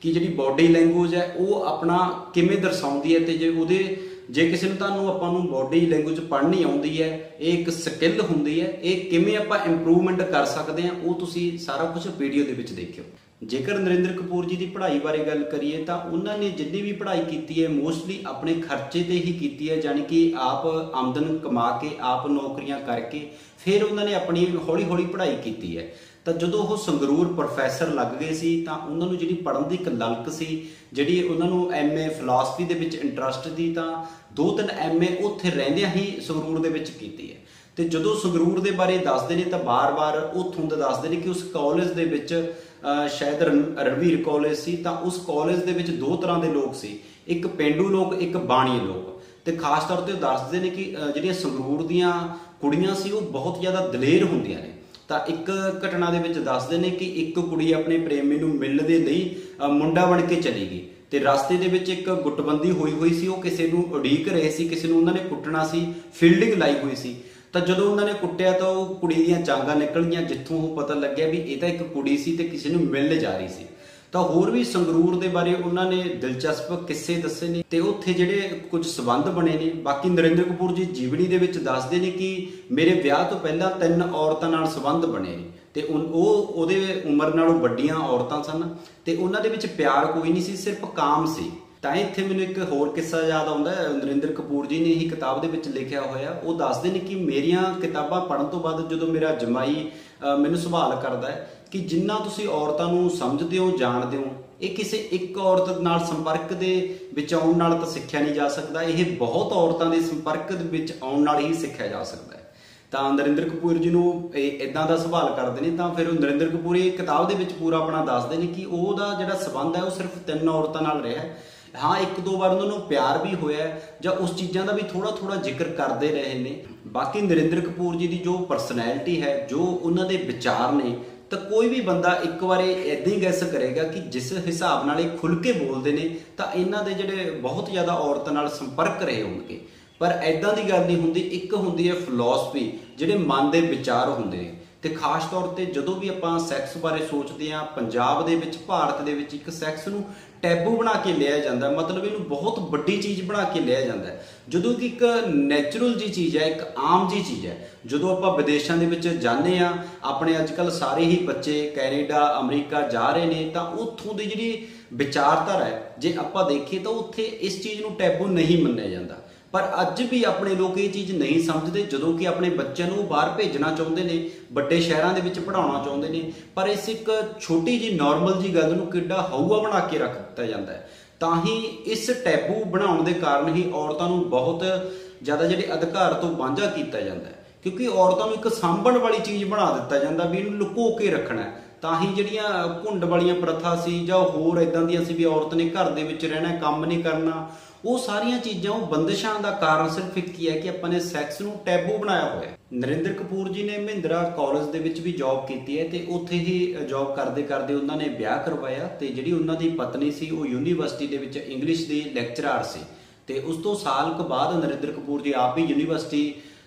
ਕਿ ਜਿਹੜੀ ਬੋਡੀ ਲੈਂਗੁਏਜ ਹੈ ਉਹ ਆਪਣਾ ਕਿਵੇਂ ਦਰਸਾਉਂਦੀ ਹੈ, ਤੇ ਜੇ ਉਹਦੇ जे किसी ਨੂੰ ਤੁਹਾਨੂੰ ਆਪਾਂ ਨੂੰ ਬੋਡੀ ਲੈਂਗੁਏਜ ਪੜ੍ਹਨੀ ਆਉਂਦੀ ਹੈ, ਇਹ ਇੱਕ ਸਕਿੱਲ ਹੁੰਦੀ ਹੈ, ਇਹ ਕਿਵੇਂ ਆਪਾਂ ਇੰਪਰੂਵਮੈਂਟ ਕਰ ਸਕਦੇ ਹਾਂ ਉਹ ਤੁਸੀਂ ਸਾਰਾ ਕੁਝ ਵੀਡੀਓ ਦੇ ਵਿੱਚ ਦੇਖਿਓ। ਜੇਕਰ ਨਰਿੰਦਰ ਕਪੂਰ ਜੀ ਦੀ ਪੜ੍ਹਾਈ ਬਾਰੇ ਗੱਲ ਕਰੀਏ ਤਾਂ ਉਹਨਾਂ ਨੇ ਜਿੰਨੀ ਵੀ ਪੜ੍ਹਾਈ ਕੀਤੀ ਹੈ ਮੋਸਟਲੀ ਆਪਣੇ ਖਰਚੇ ਤੇ ਹੀ ਕੀਤੀ ਹੈ, ਜਾਣੀ ਕਿ ਆਪ ਆਮਦਨ ਕਮਾ ਕੇ ਆਪ ਨੌਕਰੀਆਂ ਕਰਕੇ ਫਿਰ ਉਹਨਾਂ ਨੇ ਆਪਣੀ ਹੌਲੀ ਹੌਲੀ ਪੜ੍ਹਾਈ ਕੀਤੀ ਹੈ। ਤਾਂ ਜਦੋਂ ਉਹ ਸੰਗਰੂਰ ਪ੍ਰੋਫੈਸਰ ਲੱਗ ਗਏ ਸੀ ਤਾਂ ਉਹਨਾਂ ਨੂੰ ਜਿਹੜੀ ਪੜ੍ਹਨ ਦੀ ਇੱਕ ਲਲਕ ਸੀ, ਜਿਹੜੀ ਉਹਨਾਂ ਨੂੰ MA ਫਿਲਾਸਫੀ ਦੇ ਵਿੱਚ ਇੰਟਰਸਟ ਦੀ, ਤਾਂ 2-3 MA ਉੱਥੇ ਰਹਿੰਦਿਆਂ ਹੀ ਸੰਗਰੂਰ ਦੇ ਵਿੱਚ ਕੀਤੀ ਹੈ। ਤੇ ਜਦੋਂ ਸੰਗਰੂਰ ਦੇ ਬਾਰੇ ਦੱਸਦੇ ਨੇ ਤਾਂ ਬਾਰ-ਬਾਰ ਉੱਥੋਂ ਦਾ ਦੱਸਦੇ ਨੇ ਕਿ ਉਸ ਕਾਲਜ ਦੇ ਵਿੱਚ ਸ਼ਾਇਦ ਰਣਵੀਰ ਕਾਲਜ ਸੀ, ਤਾਂ ਉਸ ਕਾਲਜ ਦੇ ਵਿੱਚ 2 ਤਰ੍ਹਾਂ ਦੇ ਲੋਕ ਸੀ, ਇੱਕ ਪੇਂਡੂ ਲੋਕ, ਇੱਕ ਬਾਣੀ ਲੋਕ। ਤੇ ਖਾਸ ਤੌਰ ਤੇ ਦੱਸਦੇ ਨੇ ਕਿ ਜਿਹੜੀਆਂ ਸੰਗਰੂਰ ਦੀਆਂ ਕੁੜੀਆਂ ਸੀ ਉਹ ਬਹੁਤ ਜ਼ਿਆਦਾ ਦਲੇਰ ਹੁੰਦੀਆਂ ਨੇ। ਤਾਂ ਇੱਕ ਘਟਨਾ ਦੇ ਵਿੱਚ ਦੱਸਦੇ ਨੇ ਕਿ ਇੱਕ ਕੁੜੀ ਆਪਣੇ ਪ੍ਰੇਮੀ ਨੂੰ ਮਿਲਣ ਦੇ ਲਈ ਮੁੰਡਾ ਬਣ ਕੇ ਚਲੀ ਗਈ ਤੇ ਰਸਤੇ ਦੇ ਵਿੱਚ ਇੱਕ ਗੁੱਟਬੰਦੀ ਹੋਈ ਸੀ, ਉਹ ਕਿਸੇ ਨੂੰ ਉਡੀਕ ਰਹੇ ਸੀ, ਕਿਸੇ ਨੂੰ ਉਹਨਾਂ ਨੇ ਕੁੱਟਣਾ ਸੀ, ਫੀਲਡਿੰਗ ਲਾਈ ਹੋਈ ਸੀ। ਤਾਂ ਜਦੋਂ ਉਹਨਾਂ ਨੇ ਕੁੱਟਿਆ ਤਾਂ ਉਹ ਕੁੜੀ ਦੀਆਂ ਚਾਂਗਾਂ ਨਿਕਲ ਗਈਆਂ, ਜਿੱਥੋਂ ਉਹ ਪਤਾ ਲੱਗਿਆ ਵੀ ਇਹ ਤਾਂ ਇੱਕ ਕੁੜੀ ਸੀ ਤੇ ਕਿਸੇ ਨੂੰ ਮਿਲਣ ਜਾ ਰਹੀ ਸੀ। ਤਾਂ ਹੋਰ ਵੀ ਸੰਗਰੂਰ ਦੇ ਬਾਰੇ ਉਹਨਾਂ ਨੇ ਦਿਲਚਸਪ ਕਿੱਸੇ ਦੱਸੇ ਨੇ ਤੇ ਉੱਥੇ ਜਿਹੜੇ ਕੁਝ ਸਬੰਧ ਬਣੇ ਨੇ। ਬਾਕੀ ਨਰਿੰਦਰ ਕਪੂਰ ਜੀ ਜੀਵਨੀ ਦੇ ਵਿੱਚ ਦੱਸਦੇ ਨੇ ਕਿ ਮੇਰੇ ਵਿਆਹ ਤੋਂ ਪਹਿਲਾਂ 3 ਔਰਤਾਂ ਨਾਲ ਸਬੰਧ ਬਣੇ ਨੇ ਤੇ ਉਹ ਉਹਦੇ ਉਮਰ ਨਾਲੋਂ ਵੱਡੀਆਂ ਔਰਤਾਂ ਸਨ ਤੇ ਉਹਨਾਂ ਦੇ ਵਿੱਚ ਪਿਆਰ ਕੋਈ ਨਹੀਂ ਸੀ, ਸਿਰਫ ਕਾਮ ਸੀ। ਤਾਂ ਇੱਥੇ ਮੈਨੂੰ ਇੱਕ ਹੋਰ ਕਿੱਸਾ ਯਾਦ ਆਉਂਦਾ, ਨਰਿੰਦਰ ਕਪੂਰ ਜੀ ਨੇ ਹੀ ਕਿਤਾਬ ਦੇ ਵਿੱਚ ਲਿਖਿਆ ਹੋਇਆ। ਉਹ ਦੱਸਦੇ ਨੇ ਕਿ ਮੇਰੀਆਂ ਕਿਤਾਬਾਂ ਪੜ੍ਹਨ ਤੋਂ ਬਾਅਦ ਜਦੋਂ ਮੇਰਾ ਜਮਾਈ ਮੈਨੂੰ ਸਵਾਲ ਕਰਦਾ ਹੈ ਕਿ ਜਿੰਨਾ ਤੁਸੀਂ ਔਰਤਾਂ ਨੂੰ ਸਮਝਦੇ ਹੋ, ਜਾਣਦੇ ਹੋ, ਇਹ ਕਿਸੇ ਇੱਕ ਔਰਤ ਨਾਲ ਸੰਪਰਕ ਦੇ ਵਿੱਚ ਆਉਣ ਨਾਲ ਤਾਂ ਸਿੱਖਿਆ ਨਹੀਂ ਜਾ ਸਕਦਾ, ਇਹ ਬਹੁਤ ਔਰਤਾਂ ਦੇ ਸੰਪਰਕ ਦੇ ਵਿੱਚ ਆਉਣ ਨਾਲ ਹੀ ਸਿੱਖਿਆ ਜਾ ਸਕਦਾ ਹੈ। ਤਾਂ ਨਰਿੰਦਰ ਕਪੂਰ ਜੀ ਨੂੰ ਇਦਾਂ ਦਾ ਸਵਾਲ ਕਰਦੇ ਨੇ ਤਾਂ ਫਿਰ ਨਰਿੰਦਰ ਕਪੂਰ ਇਹ ਕਿਤਾਬ ਦੇ ਵਿੱਚ ਪੂਰਾ ਆਪਣਾ ਦੱਸਦੇ ਨੇ ਕਿ ਉਹਦਾ ਜਿਹੜਾ ਸਬੰਧ ਹੈ ਉਹ ਸਿਰਫ 3 ਔਰਤਾਂ ਨਾਲ ਰਿਹਾ। ਹਾਂ, 1-2 ਵਾਰ ਉਹਨਾਂ ਨੂੰ ਪਿਆਰ ਵੀ ਹੋਇਆ ਜਾਂ ਉਸ ਚੀਜ਼ਾਂ ਦਾ ਵੀ ਥੋੜਾ ਜ਼ਿਕਰ ਕਰਦੇ ਰਹੇ ਨੇ। ਬਾਕੀ ਨਰਿੰਦਰ ਕਪੂਰ ਜੀ ਦੀ ਜੋ ਪਰਸਨੈਲਿਟੀ ਹੈ, ਜੋ ਉਹਨਾਂ ਦੇ ਵਿਚਾਰ ਨੇ, ਤਾਂ ਕੋਈ ਵੀ ਬੰਦਾ ਇੱਕ ਵਾਰ ਇੱਦਾਂ ਹੀ ਗੈਸ ਕਰੇਗਾ ਕਿ ਜਿਸ ਹਿਸਾਬ ਨਾਲ ਇਹ ਖੁੱਲ੍ਹ ਕੇ ਬੋਲਦੇ ਨੇ ਤਾਂ ਇਹਨਾਂ ਦੇ ਜਿਹੜੇ ਬਹੁਤ ਜ਼ਿਆਦਾ ਔਰਤਾਂ ਨਾਲ ਸੰਪਰਕ ਰਹੇ ਹੋਣਗੇ। ਪਰ ਐਦਾਂ ਦੀ ਗੱਲ ਨਹੀਂ ਹੁੰਦੀ। ਇੱਕ ਹੁੰਦੀ ਹੈ ਫਿਲਾਸਫੀ, ਜਿਹੜੇ ਮਨ ਦੇ ਵਿਚਾਰ ਹੁੰਦੇ ਨੇ। ਤੇ ਖਾਸ ਤੌਰ ਤੇ ਜਦੋਂ ਵੀ ਆਪਾਂ ਸੈਕਸ ਬਾਰੇ ਸੋਚਦੇ ਹਾਂ, ਪੰਜਾਬ ਦੇ ਵਿੱਚ, ਭਾਰਤ ਦੇ ਵਿੱਚ ਇੱਕ ਸੈਕਸ ਨੂੰ ਟੈਬੂ ਬਣਾ ਕੇ ਲਿਆ ਜਾਂਦਾ, ਮਤਲਬ ਇਹਨੂੰ ਬਹੁਤ ਵੱਡੀ ਚੀਜ਼ ਬਣਾ ਕੇ ਲਿਆ ਜਾਂਦਾ, ਜਦੋਂ ਕਿ ਇੱਕ ਨੈਚੁਰਲ ਜੀ ਚੀਜ਼ ਹੈ, ਇੱਕ ਆਮ ਜੀ ਚੀਜ਼ ਹੈ। ਜਦੋਂ ਆਪਾਂ ਵਿਦੇਸ਼ਾਂ ਦੇ ਵਿੱਚ ਜਾਂਦੇ ਹਾਂ, ਆਪਣੇ ਅੱਜ ਕੱਲ੍ਹ ਸਾਰੇ ਹੀ ਬੱਚੇ ਕੈਨੇਡਾ, ਅਮਰੀਕਾ ਜਾ ਰਹੇ ਨੇ, ਤਾਂ ਉੱਥੋਂ ਦੀ ਜਿਹੜੀ ਵਿਚਾਰਧਾਰਾ ਹੈ ਜੇ ਆਪਾਂ ਦੇਖੀਏ ਤਾਂ ਉੱਥੇ ਇਸ ਚੀਜ਼ ਨੂੰ ਟੈਬੂ ਨਹੀਂ ਮੰਨਿਆ ਜਾਂਦਾ। ਪਰ ਅੱਜ ਵੀ ਆਪਣੇ ਲੋਕ ਇਹ ਚੀਜ਼ ਨਹੀਂ ਸਮਝਦੇ, ਜਦੋਂ ਕਿ ਆਪਣੇ ਬੱਚਿਆਂ ਨੂੰ ਬਾਹਰ ਭੇਜਣਾ ਚਾਹੁੰਦੇ ਨੇ, ਵੱਡੇ ਸ਼ਹਿਰਾਂ ਦੇ ਵਿੱਚ ਪੜ੍ਹਾਉਣਾ ਚਾਹੁੰਦੇ ਨੇ, ਪਰ ਇਸ ਇੱਕ ਛੋਟੀ ਜਿਹੀ ਨਾਰਮਲ ਜੀ ਗੱਲ ਨੂੰ ਕਿੱਡਾ ਹਊਆ ਬਣਾ ਕੇ ਰੱਖ ਦਿੱਤਾ ਜਾਂਦਾ ਹੈ। ਤਾਂ ਹੀ ਇਸ ਟੈਬੂ ਬਣਾਉਣ ਦੇ ਕਾਰਨ ਹੀ ਔਰਤਾਂ ਨੂੰ ਬਹੁਤ ਜ਼ਿਆਦਾ ਜਿਹੜੇ ਅਧਿਕਾਰ ਤੋਂ ਵਾਂਝਾ ਕੀਤਾ ਜਾਂਦਾ ਹੈ, ਕਿਉਂਕਿ ਔਰਤਾਂ ਨੂੰ ਇੱਕ ਸਾਂਭਣ ਵਾਲੀ ਚੀਜ਼ ਬਣਾ ਦਿੱਤਾ ਜਾਂਦਾ ਵੀ ਇਹਨੂੰ ਲੁਕੋ ਕੇ ਰੱਖਣਾ। ਤਾਂ ਹੀ ਜਿਹੜੀਆਂ ਘੁੰਡ ਵਾਲੀਆਂ ਪ੍ਰਥਾ ਸੀ ਜਾਂ ਹੋਰ ਇਦਾਂ ਦੀਆਂ ਸੀ ਵੀ ਔਰਤ ਨੇ ਘਰ ਦੇ ਵਿੱਚ ਰਹਿਣਾ, ਕੰਮ ਨਹੀਂ ਕਰਨਾ, ਉਹ ਸਾਰੀਆਂ ਚੀਜ਼ਾਂ, ਉਹ ਬੰਦਿਸ਼ਾਂ ਦਾ ਕਾਰਨ ਸਿਰਫ ਇੱਕ ਹੀ ਹੈ ਕਿ ਆਪਾਂ ਨੇ ਸੈਕਸ ਨੂੰ ਟੈਬੂ ਬਣਾਇਆ ਹੋਇਆ। ਨਰਿੰਦਰ ਕਪੂਰ ਜੀ ਨੇ ਮਹਿੰਦਰਾ ਕਾਲਜ ਦੇ ਵਿੱਚ ਵੀ ਜੌਬ ਕੀਤੀ ਹੈ ਤੇ ਉੱਥੇ ਹੀ ਜੌਬ ਕਰਦੇ ਕਰਦੇ ਉਹਨਾਂ ਨੇ ਵਿਆਹ ਕਰਵਾਇਆ ਤੇ ਜਿਹੜੀ ਉਹਨਾਂ ਦੀ ਪਤਨੀ ਸੀ ਉਹ ਯੂਨੀਵਰਸਿਟੀ ਦੇ ਵਿੱਚ ਇੰਗਲਿਸ਼ ਦੀ ਲੈਕਚਰਾਰ ਸੀ। ਤੇ ਉਸ ਤੋਂ ਸਾਲ ਕੁ ਬਾਅਦ ਨਰਿੰਦਰ ਕਪੂਰ ਜੀ ਆਪ ਵੀ ਯੂਨੀਵਰਸਿਟੀ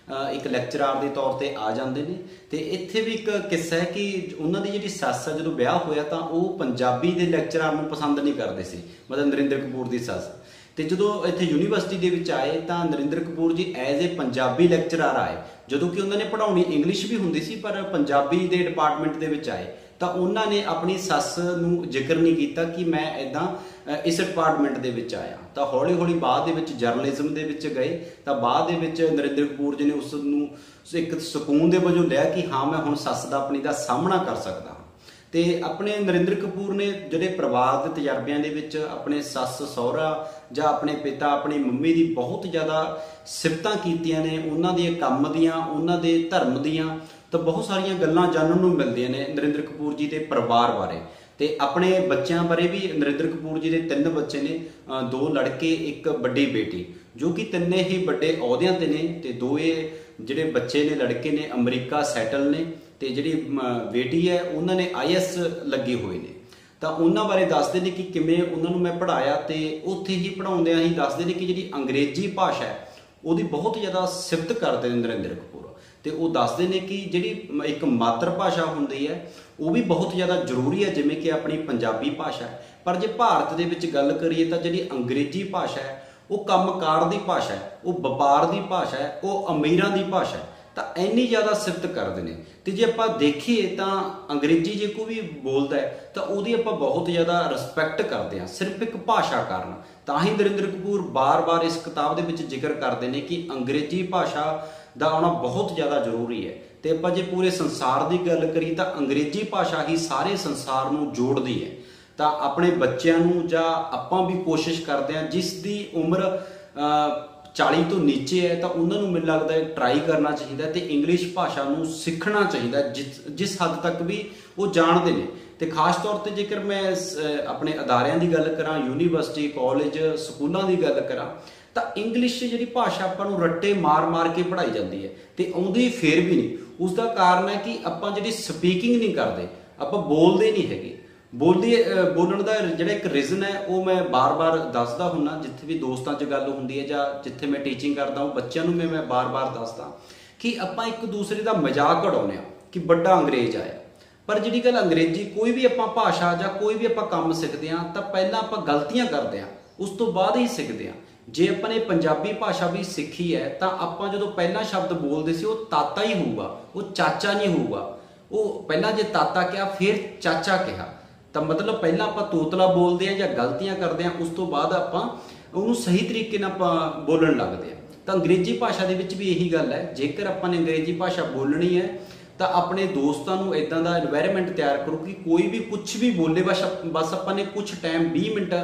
ਇੱਕ ਲੈਕਚਰਾਰ ਦੇ ਤੌਰ ਤੇ ਆ ਜਾਂਦੇ ਨੇ। ਤੇ ਇੱਥੇ ਵੀ ਇੱਕ ਕਿੱਸਾ ਹੈ ਕਿ ਉਹਨਾਂ ਦੀ ਜਿਹੜੀ ਸੱਸ ਹੈ, ਜਦੋਂ ਵਿਆਹ ਹੋਇਆ ਤਾਂ ਉਹ ਪੰਜਾਬੀ ਦੇ ਲੈਕਚਰਾਰ ਨੂੰ ਪਸੰਦ ਨਹੀਂ ਕਰਦੇ ਸੀ, ਮਤਲਬ ਨਰਿੰਦਰ ਕਪੂਰ ਦੀ ਸੱਸ। ਤੇ ਜਦੋਂ ਇੱਥੇ ਯੂਨੀਵਰਸਿਟੀ ਦੇ ਵਿੱਚ ਆਏ ਤਾਂ Narendra Kapoor ji as a Punjabi lecturer ਆਏ, ਜਦੋਂ ਕਿ ਉਹਨਾਂ ਨੇ ਪੜ੍ਹਾਉਣੀ ਇੰਗਲਿਸ਼ ਵੀ ਹੁੰਦੀ ਸੀ ਪਰ ਪੰਜਾਬੀ ਦੇ ਡਿਪਾਰਟਮੈਂਟ ਦੇ ਵਿੱਚ ਆਏ। ਤਾਂ ਉਹਨਾਂ ਨੇ ਆਪਣੀ ਸੱਸ ਨੂੰ ਜ਼ਿਕਰ ਨਹੀਂ ਕੀਤਾ ਕਿ ਮੈਂ ਇੱਦਾਂ ਇਸ ਡਿਪਾਰਟਮੈਂਟ ਦੇ ਵਿੱਚ ਆਇਆ। ਤਾਂ ਹੌਲੀ ਹੌਲੀ ਬਾਅਦ ਦੇ ਵਿੱਚ ਜਰਨਲਿਜ਼ਮ ਦੇ ਵਿੱਚ ਗਏ ਤਾਂ ਬਾਅਦ ਦੇ ਵਿੱਚ ਨਰਿੰਦਰ ਕਪੂਰ ਜੀ ਨੇ ਉਸ ਨੂੰ ਇੱਕ ਸਕੂਨ ਦੇ ਵਜੋਂ ਲਿਆ ਕਿ ਹਾਂ ਮੈਂ ਹੁਣ ਸੱਸ ਦਾ ਆਪਣੀ ਦਾ ਸਾਹਮਣਾ ਕਰ ਸਕਦਾ। ਤੇ ਆਪਣੇ ਨਰਿੰਦਰ ਕਪੂਰ ਨੇ ਜਿਹੜੇ ਪਰਿਵਾਰ ਦੇ ਤਜਰਬਿਆਂ ਦੇ ਵਿੱਚ ਆਪਣੇ ਸੱਸ ਸਹੁਰਾ ਜਾਂ ਆਪਣੇ ਪਿਤਾ, ਆਪਣੀ ਮੰਮੀ ਦੀ ਬਹੁਤ ਜ਼ਿਆਦਾ ਸਿਫਤਾਂ ਕੀਤੀਆਂ ਨੇ, ਉਹਨਾਂ ਦੇ ਕੰਮ ਦੀਆਂ, ਉਹਨਾਂ ਦੇ ਧਰਮ ਦੀਆਂ। ਤਾਂ ਬਹੁਤ ਸਾਰੀਆਂ ਗੱਲਾਂ ਜਾਣਨ ਨੂੰ ਮਿਲਦੀਆਂ ਨੇ ਨਰਿੰਦਰ ਕਪੂਰ ਜੀ ਦੇ ਪਰਿਵਾਰ ਬਾਰੇ। ਤੇ ਆਪਣੇ ਬੱਚਿਆਂ ਬਾਰੇ ਵੀ ਨਰਿੰਦਰ ਕਪੂਰ ਜੀ ਦੇ 3 ਬੱਚੇ ਨੇ, 2 ਲੜਕੇ, 1 ਵੱਡੀ ਬੇਟੀ, ਜੋ ਕਿ ਤਿੰਨੇ ਹੀ ਵੱਡੇ ਅਹੁਦਿਆਂ ਤੇ ਨੇ। ਤੇ 2 ਜਿਹੜੇ ਬੱਚੇ ਨੇ ਲੜਕੇ ਨੇ ਅਮਰੀਕਾ ਸੈਟਲ ਨੇ ਤੇ ਜਿਹੜੀ ਬੇਟੀ ਹੈ ਉਹਨਾਂ ਨੇ IAS ਲੱਗੇ ਹੋਏ ਨੇ। ਤਾਂ ਉਹਨਾਂ ਬਾਰੇ ਦੱਸਦੇ ਨੇ ਕਿ ਕਿਵੇਂ ਉਹਨਾਂ ਨੂੰ ਮੈਂ ਪੜ੍ਹਾਇਆ ਤੇ ਉੱਥੇ ਹੀ ਪੜ੍ਹਾਉਂਦਿਆਂ ਹੀ ਦੱਸਦੇ ਨੇ ਕਿ ਜਿਹੜੀ ਅੰਗਰੇਜ਼ੀ ਭਾਸ਼ਾ ਹੈ ਉਹਦੀ ਬਹੁਤ ਜ਼ਿਆਦਾ ਸਿਫਤ ਕਰਦੇ ਨੇ ਨਰਿੰਦਰ ਕਪੂਰ। ਤੇ ਉਹ ਦੱਸਦੇ ਨੇ ਕਿ ਜਿਹੜੀ ਇੱਕ ਮਾਤਰ ਭਾਸ਼ਾ ਹੁੰਦੀ ਹੈ ਉਹ ਵੀ ਬਹੁਤ ਜ਼ਿਆਦਾ ਜ਼ਰੂਰੀ ਹੈ, ਜਿਵੇਂ ਕਿ ਆਪਣੀ ਪੰਜਾਬੀ ਭਾਸ਼ਾ ਹੈ। ਪਰ ਜੇ ਭਾਰਤ ਦੇ ਵਿੱਚ ਗੱਲ ਕਰੀਏ ਤਾਂ ਜਿਹੜੀ ਅੰਗਰੇਜ਼ੀ ਭਾਸ਼ਾ ਹੈ ਉਹ ਕੰਮਕਾਰ ਦੀ ਭਾਸ਼ਾ ਹੈ, ਉਹ ਵਪਾਰ ਦੀ ਭਾਸ਼ਾ ਹੈ, ਉਹ ਅਮੀਰਾਂ ਦੀ ਭਾਸ਼ਾ ਹੈ। ਤਾਂ ਇੰਨੀ ਜ਼ਿਆਦਾ ਸਿਫਤ ਕਰਦੇ ਨੇ। ਤੇ ਜੇ ਆਪਾਂ ਦੇਖੀਏ ਤਾਂ ਅੰਗਰੇਜ਼ੀ ਜੇ ਕੋਈ ਵੀ ਬੋਲਦਾ ਹੈ ਤਾਂ ਉਹਦੀ ਆਪਾਂ ਬਹੁਤ ਜ਼ਿਆਦਾ ਰਿਸਪੈਕਟ ਕਰਦੇ ਹਾਂ, ਸਿਰਫ ਇੱਕ ਭਾਸ਼ਾ ਕਾਰਨ। ਤਾਂ ਹੀ ਨਰਿੰਦਰ ਕਪੂਰ ਬਾਰ-ਬਾਰ ਇਸ ਕਿਤਾਬ ਦੇ ਵਿੱਚ ਜ਼ਿਕਰ ਕਰਦੇ ਨੇ ਕਿ ਅੰਗਰੇਜ਼ੀ ਭਾਸ਼ਾ ਦਾ ਆਉਣਾ ਬਹੁਤ ਜ਼ਿਆਦਾ ਜ਼ਰੂਰੀ ਹੈ। ਤੇ ਆਪਾਂ ਜੇ ਪੂਰੇ ਸੰਸਾਰ ਦੀ ਗੱਲ ਕਰੀਏ ਤਾਂ ਅੰਗਰੇਜ਼ੀ ਭਾਸ਼ਾ ਹੀ ਸਾਰੇ ਸੰਸਾਰ ਨੂੰ ਜੋੜਦੀ ਹੈ। ਤਾਂ ਆਪਣੇ ਬੱਚਿਆਂ ਨੂੰ ਜਾਂ ਆਪਾਂ ਵੀ ਕੋਸ਼ਿਸ਼ ਕਰਦੇ ਹਾਂ, ਜਿਸ ਦੀ ਉਮਰ 40 ਤੋਂ ਨੀਚੇ ਹੈ ਤਾਂ ਉਹਨਾਂ ਨੂੰ ਮੈਨੂੰ ਲੱਗਦਾ ਹੈ ਟਰਾਈ ਕਰਨਾ ਚਾਹੀਦਾ ਤੇ ਇੰਗਲਿਸ਼ ਭਾਸ਼ਾ ਨੂੰ ਸਿੱਖਣਾ ਚਾਹੀਦਾ, ਜਿਸ ਹੱਦ ਤੱਕ ਵੀ ਉਹ ਜਾਣਦੇ ਨੇ। ਤੇ ਖਾਸ ਤੌਰ ਤੇ ਜੇਕਰ ਮੈਂ ਆਪਣੇ ਅਦਾਰਿਆਂ ਦੀ ਗੱਲ ਕਰਾਂ, ਯੂਨੀਵਰਸਿਟੀ, ਕਾਲਜ, ਸਕੂਲਾਂ ਦੀ ਗੱਲ ਕਰਾਂ, ਤਾਂ ਇੰਗਲਿਸ਼ ਜਿਹੜੀ ਭਾਸ਼ਾ ਆਪਾਂ ਨੂੰ ਰੱਟੇ ਮਾਰ-ਮਾਰ ਕੇ ਪੜ੍ਹਾਈ ਜਾਂਦੀ ਹੈ ਤੇ ਆਉਂਦੀ ਫੇਰ ਵੀ ਨਹੀਂ। ਉਸ ਦਾ ਕਾਰਨ ਹੈ ਕਿ ਆਪਾਂ ਜਿਹੜੀ ਸਪੀਕਿੰਗ ਨਹੀਂ ਕਰਦੇ, ਆਪਾਂ ਬੋਲਦੇ ਨਹੀਂ ਹੈਗੇ। ਬੋਲਣ ਦਾ ਜਿਹੜਾ ਇੱਕ ਰੀਜ਼ਨ ਹੈ ਉਹ ਮੈਂ ਬਾਰ-ਬਾਰ ਦੱਸਦਾ ਹੁੰਦਾ, ਜਿੱਥੇ ਵੀ ਦੋਸਤਾਂ 'ਚ ਗੱਲ ਹੁੰਦੀ ਹੈ ਜਾਂ ਜਿੱਥੇ ਮੈਂ ਟੀਚਿੰਗ ਕਰਦਾ ਹਾਂ ਬੱਚਿਆਂ ਨੂੰ ਮੈਂ ਬਾਰ-ਬਾਰ ਦੱਸਦਾ ਕਿ ਆਪਾਂ ਇੱਕ ਦੂਸਰੇ ਦਾ ਮਜ਼ਾਕ ਉਡਾਉਂਦੇ ਹਾਂ ਕਿ ਵੱਡਾ ਅੰਗਰੇਜ਼ ਆਇਆ। ਪਰ ਜਿਹੜੀ ਗੱਲ ਅੰਗਰੇਜ਼ੀ ਕੋਈ ਵੀ ਆਪਾਂ ਭਾਸ਼ਾ ਜਾਂ ਕੋਈ ਵੀ ਆਪਾਂ ਕੰਮ ਸਿੱਖਦੇ ਹਾਂ ਤਾਂ ਪਹਿਲਾਂ ਆਪਾਂ ਗਲਤੀਆਂ ਕਰਦੇ ਹਾਂ, ਉਸ ਤੋਂ ਬਾਅਦ ਹੀ ਸਿੱਖਦੇ ਹਾਂ। ਜੇ ਆਪਾਂ ਨੇ ਪੰਜਾਬੀ ਭਾਸ਼ਾ ਵੀ ਸਿੱਖੀ ਹੈ ਤਾਂ ਆਪਾਂ ਜਦੋਂ ਪਹਿਲਾ ਸ਼ਬਦ ਬੋਲਦੇ ਸੀ ਉਹ ਤਾਤਾ ਹੀ ਹੋਊਗਾ, ਉਹ ਚਾਚਾ ਨਹੀਂ ਹੋਊਗਾ। ਉਹ ਪਹਿਲਾਂ ਜੇ ਤਾਤਾ ਕਿਹਾ ਫਿਰ ਚਾਚਾ ਕਿਹਾ ਤਾਂ ਮਤਲਬ ਪਹਿਲਾਂ ਆਪਾਂ ਤੋਤਲਾ ਬੋਲਦੇ ਹਾਂ ਜਾਂ ਗਲਤੀਆਂ ਕਰਦੇ ਹਾਂ, ਉਸ ਤੋਂ ਬਾਅਦ ਆਪਾਂ ਉਹਨੂੰ ਸਹੀ ਤਰੀਕੇ ਨਾਲ ਆਪਾਂ ਬੋਲਣ ਲੱਗਦੇ ਹਾਂ। ਤਾਂ ਅੰਗਰੇਜ਼ੀ ਭਾਸ਼ਾ ਦੇ ਵਿੱਚ ਵੀ ਇਹੀ ਗੱਲ ਹੈ। ਜੇਕਰ ਆਪਾਂ ਨੇ ਅੰਗਰੇਜ਼ੀ ਭਾਸ਼ਾ ਬੋਲਣੀ ਹੈ ਤਾਂ ਆਪਣੇ ਦੋਸਤਾਂ ਨੂੰ ਇਦਾਂ ਦਾ এনवायरमेंट ਤਿਆਰ ਕਰੋ ਕਿ ਕੋਈ ਵੀ ਕੁਝ ਵੀ ਬੋਲੇ, ਬਸ ਆਪਾਂ ਨੇ ਕੁਝ ਟਾਈਮ 20 ਮਿੰਟ,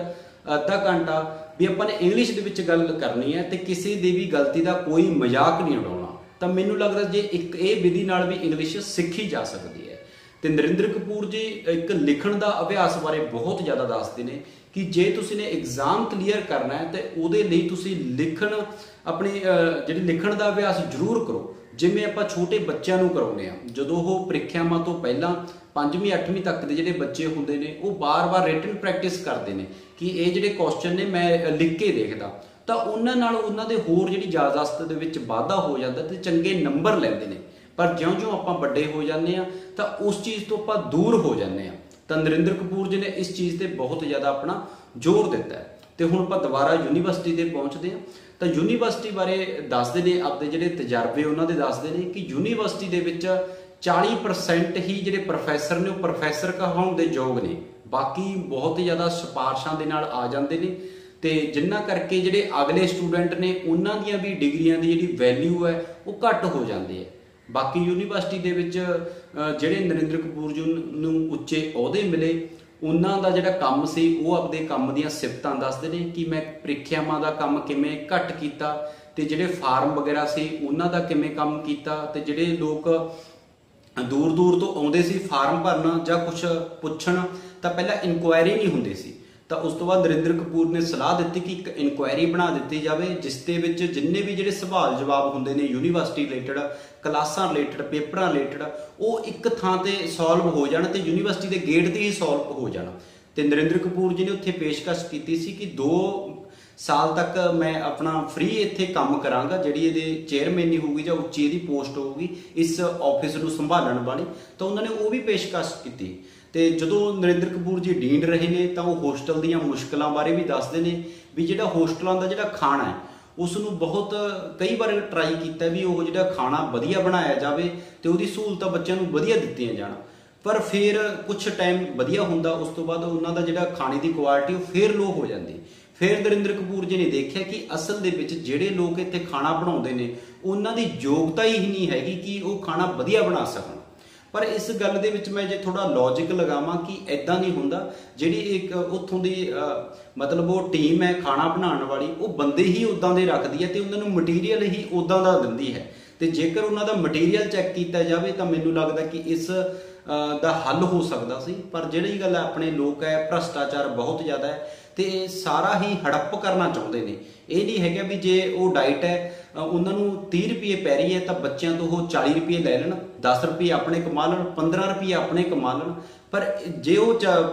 ਅੱਧਾ ਘੰਟਾ ਵੀ ਆਪਾਂ ਨੇ ਇੰਗਲਿਸ਼ ਦੇ ਵਿੱਚ ਗੱਲ ਕਰਨੀ ਹੈ ਤੇ ਕਿਸੇ ਦੀ ਵੀ ਗਲਤੀ ਦਾ ਕੋਈ ਮਜ਼ਾਕ ਨਹੀਂ ਉਡਾਉਣਾ। ਤਾਂ ਮੈਨੂੰ ਲੱਗਦਾ ਜੇ ਇੱਕ ਇਹ ਵਿਧੀ ਨਾਲ ਵੀ ਇੰਗਲਿਸ਼ ਸਿੱਖੀ ਜਾ ਸਕਦੀ ਹੈ। ਤੇ ਨਰਿੰਦਰ ਕਪੂਰ ਜੀ ਇੱਕ ਲਿਖਣ ਦਾ ਅਭਿਆਸ ਬਾਰੇ ਬਹੁਤ ਜ਼ਿਆਦਾ ਦੱਸਦੇ ਨੇ ਕਿ ਜੇ ਤੁਸੀਂ ਨੇ ਐਗਜ਼ਾਮ ਕਲੀਅਰ ਕਰਨਾ ਹੈ ਤੇ ਉਹਦੇ ਲਈ ਤੁਸੀਂ ਜਿਹੜੀ ਲਿਖਣ ਦਾ ਅਭਿਆਸ ਜ਼ਰੂਰ ਕਰੋ। ਜਿਵੇਂ ਆਪਾਂ ਛੋਟੇ ਬੱਚਿਆਂ ਨੂੰ ਕਰਾਉਂਦੇ ਹਾਂ, ਜਦੋਂ ਉਹ ਪ੍ਰੀਖਿਆਵਾਂ ਤੋਂ ਪਹਿਲਾਂ 5ਵੀਂ 8ਵੀਂ ਤੱਕ ਦੇ ਜਿਹੜੇ ਬੱਚੇ ਹੁੰਦੇ ਨੇ ਉਹ ਬਾਰ-ਬਾਰ ਰਿਟਨ ਪ੍ਰੈਕਟਿਸ ਕਰਦੇ ਨੇ ਕਿ ਇਹ ਜਿਹੜੇ ਕੁਐਸਚਨ ਨੇ ਮੈਂ ਲਿਖ ਕੇ ਦੇਖਦਾ, ਤਾਂ ਉਹਨਾਂ ਨਾਲ ਉਹਨਾਂ ਦੇ ਹੋਰ ਜਿਹੜੀ ਯਾਦਦਾਸ਼ਤ ਦੇ ਵਿੱਚ ਵਾਧਾ ਹੋ ਜਾਂਦਾ ਤੇ ਚੰਗੇ ਨੰਬਰ ਲੈਂਦੇ ਨੇ। ਪਰ ਜਿਉਂ-ਜਿਉਂ ਆਪਾਂ ਵੱਡੇ ਹੋ ਜਾਂਦੇ ਹਾਂ ਤਾਂ ਉਸ ਚੀਜ਼ ਤੋਂ ਆਪਾਂ ਦੂਰ ਹੋ ਜਾਂਦੇ ਹਾਂ। ਤਾਂ ਨਰਿੰਦਰ ਕਪੂਰ ਜੀ ਨੇ ਇਸ ਚੀਜ਼ ਤੇ ਬਹੁਤ ਜ਼ਿਆਦਾ ਆਪਣਾ ਜ਼ੋਰ ਦਿੱਤਾ ਹੈ। ਤੇ ਹੁਣ ਆਪਾਂ ਦੁਬਾਰਾ ਯੂਨੀਵਰਸਿਟੀ ਤੇ ਪਹੁੰਚਦੇ ਹਾਂ। ਤਾਂ ਯੂਨੀਵਰਸਿਟੀ ਬਾਰੇ ਦੱਸਦੇ ਨੇ, ਆਪਦੇ ਜਿਹੜੇ ਤਜਰਬੇ ਉਹਨਾਂ ਦੇ ਦੱਸਦੇ ਨੇ ਕਿ ਯੂਨੀਵਰਸਿਟੀ ਦੇ ਵਿੱਚ 40% ਹੀ ਜਿਹੜੇ ਪ੍ਰੋਫੈਸਰ ਨੇ ਉਹ ਪ੍ਰੋਫੈਸਰ ਕਹਾਉਣ ਦੇ ਯੋਗ ਨੇ, ਬਾਕੀ ਬਹੁਤ ਜ਼ਿਆਦਾ ਸਿਫਾਰਸ਼ਾਂ ਦੇ ਨਾਲ ਆ ਜਾਂਦੇ ਨੇ। ਤੇ ਜਿੰਨਾ ਕਰਕੇ ਜਿਹੜੇ ਅਗਲੇ ਸਟੂਡੈਂਟ ਨੇ ਉਹਨਾਂ ਦੀਆਂ ਵੀ ਡਿਗਰੀਆਂ ਦੀ ਜਿਹੜੀ ਵੈਲਿਊ ਹੈ ਉਹ ਘੱਟ ਹੋ ਜਾਂਦੀ ਹੈ। ਬਾਕੀ ਯੂਨੀਵਰਸਿਟੀ ਦੇ ਵਿੱਚ ਜਿਹੜੇ ਨਰਿੰਦਰ ਕਪੂਰ ਜੀ ਨੂੰ ਉੱਚੇ ਅਹੁਦੇ ਮਿਲੇ, ਉਹਨਾਂ ਦਾ ਜਿਹੜਾ ਕੰਮ ਸੀ ਉਹ ਆਪਦੇ ਕੰਮ ਦੀਆਂ ਸਿਫਤਾਂ ਦੱਸਦੇ ਨੇ ਕਿ ਮੈਂ ਪ੍ਰੀਖਿਆਵਾਂ ਦਾ ਕੰਮ ਕਿਵੇਂ ਘੱਟ ਕੀਤਾ ਤੇ ਜਿਹੜੇ ਫਾਰਮ ਵਗੈਰਾ ਸੀ ਉਹਨਾਂ ਦਾ ਕਿਵੇਂ ਕੰਮ ਕੀਤਾ। ਤੇ ਜਿਹੜੇ ਲੋਕ ਦੂਰ-ਦੂਰ ਤੋਂ ਆਉਂਦੇ ਸੀ ਫਾਰਮ ਭਰਨ ਜਾਂ ਕੁਝ ਪੁੱਛਣ ਤਾਂ ਪਹਿਲਾਂ ਇਨਕੁਆਇਰੀ ਨਹੀਂ ਹੁੰਦੀ ਸੀ। ਤਾਂ ਉਸ ਤੋਂ ਬਾਅਦ ਨਰਿੰਦਰ ਕਪੂਰ ਨੇ ਸਲਾਹ ਦਿੱਤੀ ਕਿ ਇੱਕ ਇਨਕੁਆਇਰੀ ਬਣਾ ਦਿੱਤੀ ਜਾਵੇ, ਜਿਸ ਦੇ ਵਿੱਚ ਜਿੰਨੇ ਵੀ ਜਿਹੜੇ ਸਵਾਲ ਜਵਾਬ ਹੁੰਦੇ ਨੇ ਯੂਨੀਵਰਸਿਟੀ ਰਿਲੇਟਡ, ਕਲਾਸਾਂ ਰਿਲੇਟਡ, ਪੇਪਰਾਂ ਰਿਲੇਟਡ, ਉਹ ਇੱਕ ਥਾਂ ਤੇ ਸੋਲਵ ਹੋ ਜਾਣ ਤੇ ਯੂਨੀਵਰਸਿਟੀ ਦੇ ਗੇਟ ਤੇ ਹੀ ਸੋਲਵ ਹੋ ਜਾਣ। ਤੇ ਨਰਿੰਦਰ ਕਪੂਰ ਜੀ ਨੇ ਉੱਥੇ ਪੇਸ਼ਕਸ਼ ਕੀਤੀ ਸੀ ਕਿ 2 ਸਾਲ ਤੱਕ ਮੈਂ ਆਪਣਾ ਫ੍ਰੀ ਇੱਥੇ ਕੰਮ ਕਰਾਂਗਾ, ਜਿਹੜੀ ਇਹਦੇ ਚੇਅਰਮੈਨੀ ਹੋਊਗੀ ਜਾਂ ਉੱਚੀ ਇਹਦੀ ਪੋਸਟ ਹੋਊਗੀ ਇਸ ਆਫਿਸ ਨੂੰ ਸੰਭਾਲਣ ਵਾਲੀ। ਤਾਂ ਉਹਨਾਂ ਨੇ ਉਹ ਵੀ ਪੇਸ਼ਕਸ਼ ਕੀਤੀ। ਤੇ ਜਦੋਂ ਨਰਿੰਦਰ ਕਪੂਰ ਜੀ ਡੀਨ ਰਹੇ ਨੇ ਤਾਂ ਉਹ ਹੋਸਟਲ ਦੀਆਂ ਮੁਸ਼ਕਲਾਂ ਬਾਰੇ ਵੀ ਦੱਸਦੇ ਨੇ ਵੀ ਜਿਹੜਾ ਹੋਸਟਲਾਂ ਦਾ ਜਿਹੜਾ ਖਾਣਾ ਹੈ ਉਸ ਨੂੰ ਬਹੁਤ ਕਈ ਵਾਰ ਟਰਾਈ ਕੀਤਾ ਵੀ ਉਹ ਜਿਹੜਾ ਖਾਣਾ ਵਧੀਆ ਬਣਾਇਆ ਜਾਵੇ ਤੇ ਉਹਦੀ ਸਹੂਲਤਾਂ ਬੱਚਿਆਂ ਨੂੰ ਵਧੀਆ ਦਿੱਤੀਆਂ ਜਾਣ, ਪਰ ਫਿਰ ਕੁਝ ਟਾਈਮ ਵਧੀਆ ਹੁੰਦਾ, ਉਸ ਤੋਂ ਬਾਅਦ ਉਹਨਾਂ ਦਾ ਜਿਹੜਾ ਖਾਣੇ ਦੀ ਕੁਆਲਿਟੀ ਉਹ ਫਿਰ ਲੋ ਹੋ ਜਾਂਦੀ। ਫਿਰ ਨਰਿੰਦਰ ਕਪੂਰ ਜੀ ਨੇ ਦੇਖਿਆ ਕਿ ਅਸਲ ਦੇ ਵਿੱਚ ਜਿਹੜੇ ਲੋਕ ਇੱਥੇ ਖਾਣਾ ਬਣਾਉਂਦੇ ਨੇ ਉਹਨਾਂ ਦੀ ਯੋਗਤਾ ਹੀ ਨਹੀਂ ਹੈਗੀ ਕਿ ਉਹ ਖਾਣਾ ਵਧੀਆ ਬਣਾ ਸਕਣ। ਪਰ ਇਸ ਗੱਲ ਦੇ ਵਿੱਚ ਮੈਂ ਜੇ ਥੋੜਾ ਲੌਜਿਕ ਲਗਾਵਾਂ ਕਿ ਐਦਾਂ ਨਹੀਂ ਹੁੰਦਾ। ਜਿਹੜੀ ਇੱਕ ਉੱਥੋਂ ਦੀ ਮਤਲਬ ਉਹ ਟੀਮ ਹੈ ਖਾਣਾ ਬਣਾਉਣ ਵਾਲੀ, ਉਹ ਬੰਦੇ ਹੀ ਉੱਦਾਂ ਦੇ ਰੱਖਦੀ ਹੈ ਤੇ ਉਹਨਾਂ ਨੂੰ ਮਟੀਰੀਅਲ ਹੀ ਉੱਦਾਂ ਦਾ ਦਿੰਦੀ ਹੈ। ਤੇ ਜੇਕਰ ਉਹਨਾਂ ਦਾ ਮਟੀਰੀਅਲ ਚੈੱਕ ਕੀਤਾ ਜਾਵੇ ਤਾਂ ਮੈਨੂੰ ਲੱਗਦਾ ਕਿ ਇਸ ਦਾ ਹੱਲ ਹੋ ਸਕਦਾ ਸੀ। ਪਰ ਜਿਹੜੀ ਗੱਲ ਆਪਣੇ ਲੋਕ ਹੈ, ਭ੍ਰਸ਼ਟਾਚਾਰ ਬਹੁਤ ਜ਼ਿਆਦਾ ਹੈ ਤੇ ਸਾਰਾ ਹੀ ਹੜੱਪ ਕਰਨਾ ਚਾਹੁੰਦੇ ਨੇ। ਇਹ ਨਹੀਂ ਹੈਗਾ ਵੀ ਜੇ ਉਹ ਡਾਈਟ ਹੈ ਉਹਨਾਂ ਨੂੰ 30 ਰੁਪਏ ਪੈ ਰਹੀ ਹੈ ਤਾਂ ਬੱਚਿਆਂ ਤੋਂ ਉਹ 40 ਰੁਪਏ ਲੈ ਲੈਣ, 10 ਰੁਪਏ ਆਪਣੇ ਕਮਾ ਲੈਣ, 15 ਰੁਪਏ ਆਪਣੇ ਕਮਾ ਲੈਣ। ਪਰ ਜੇ ਉਹ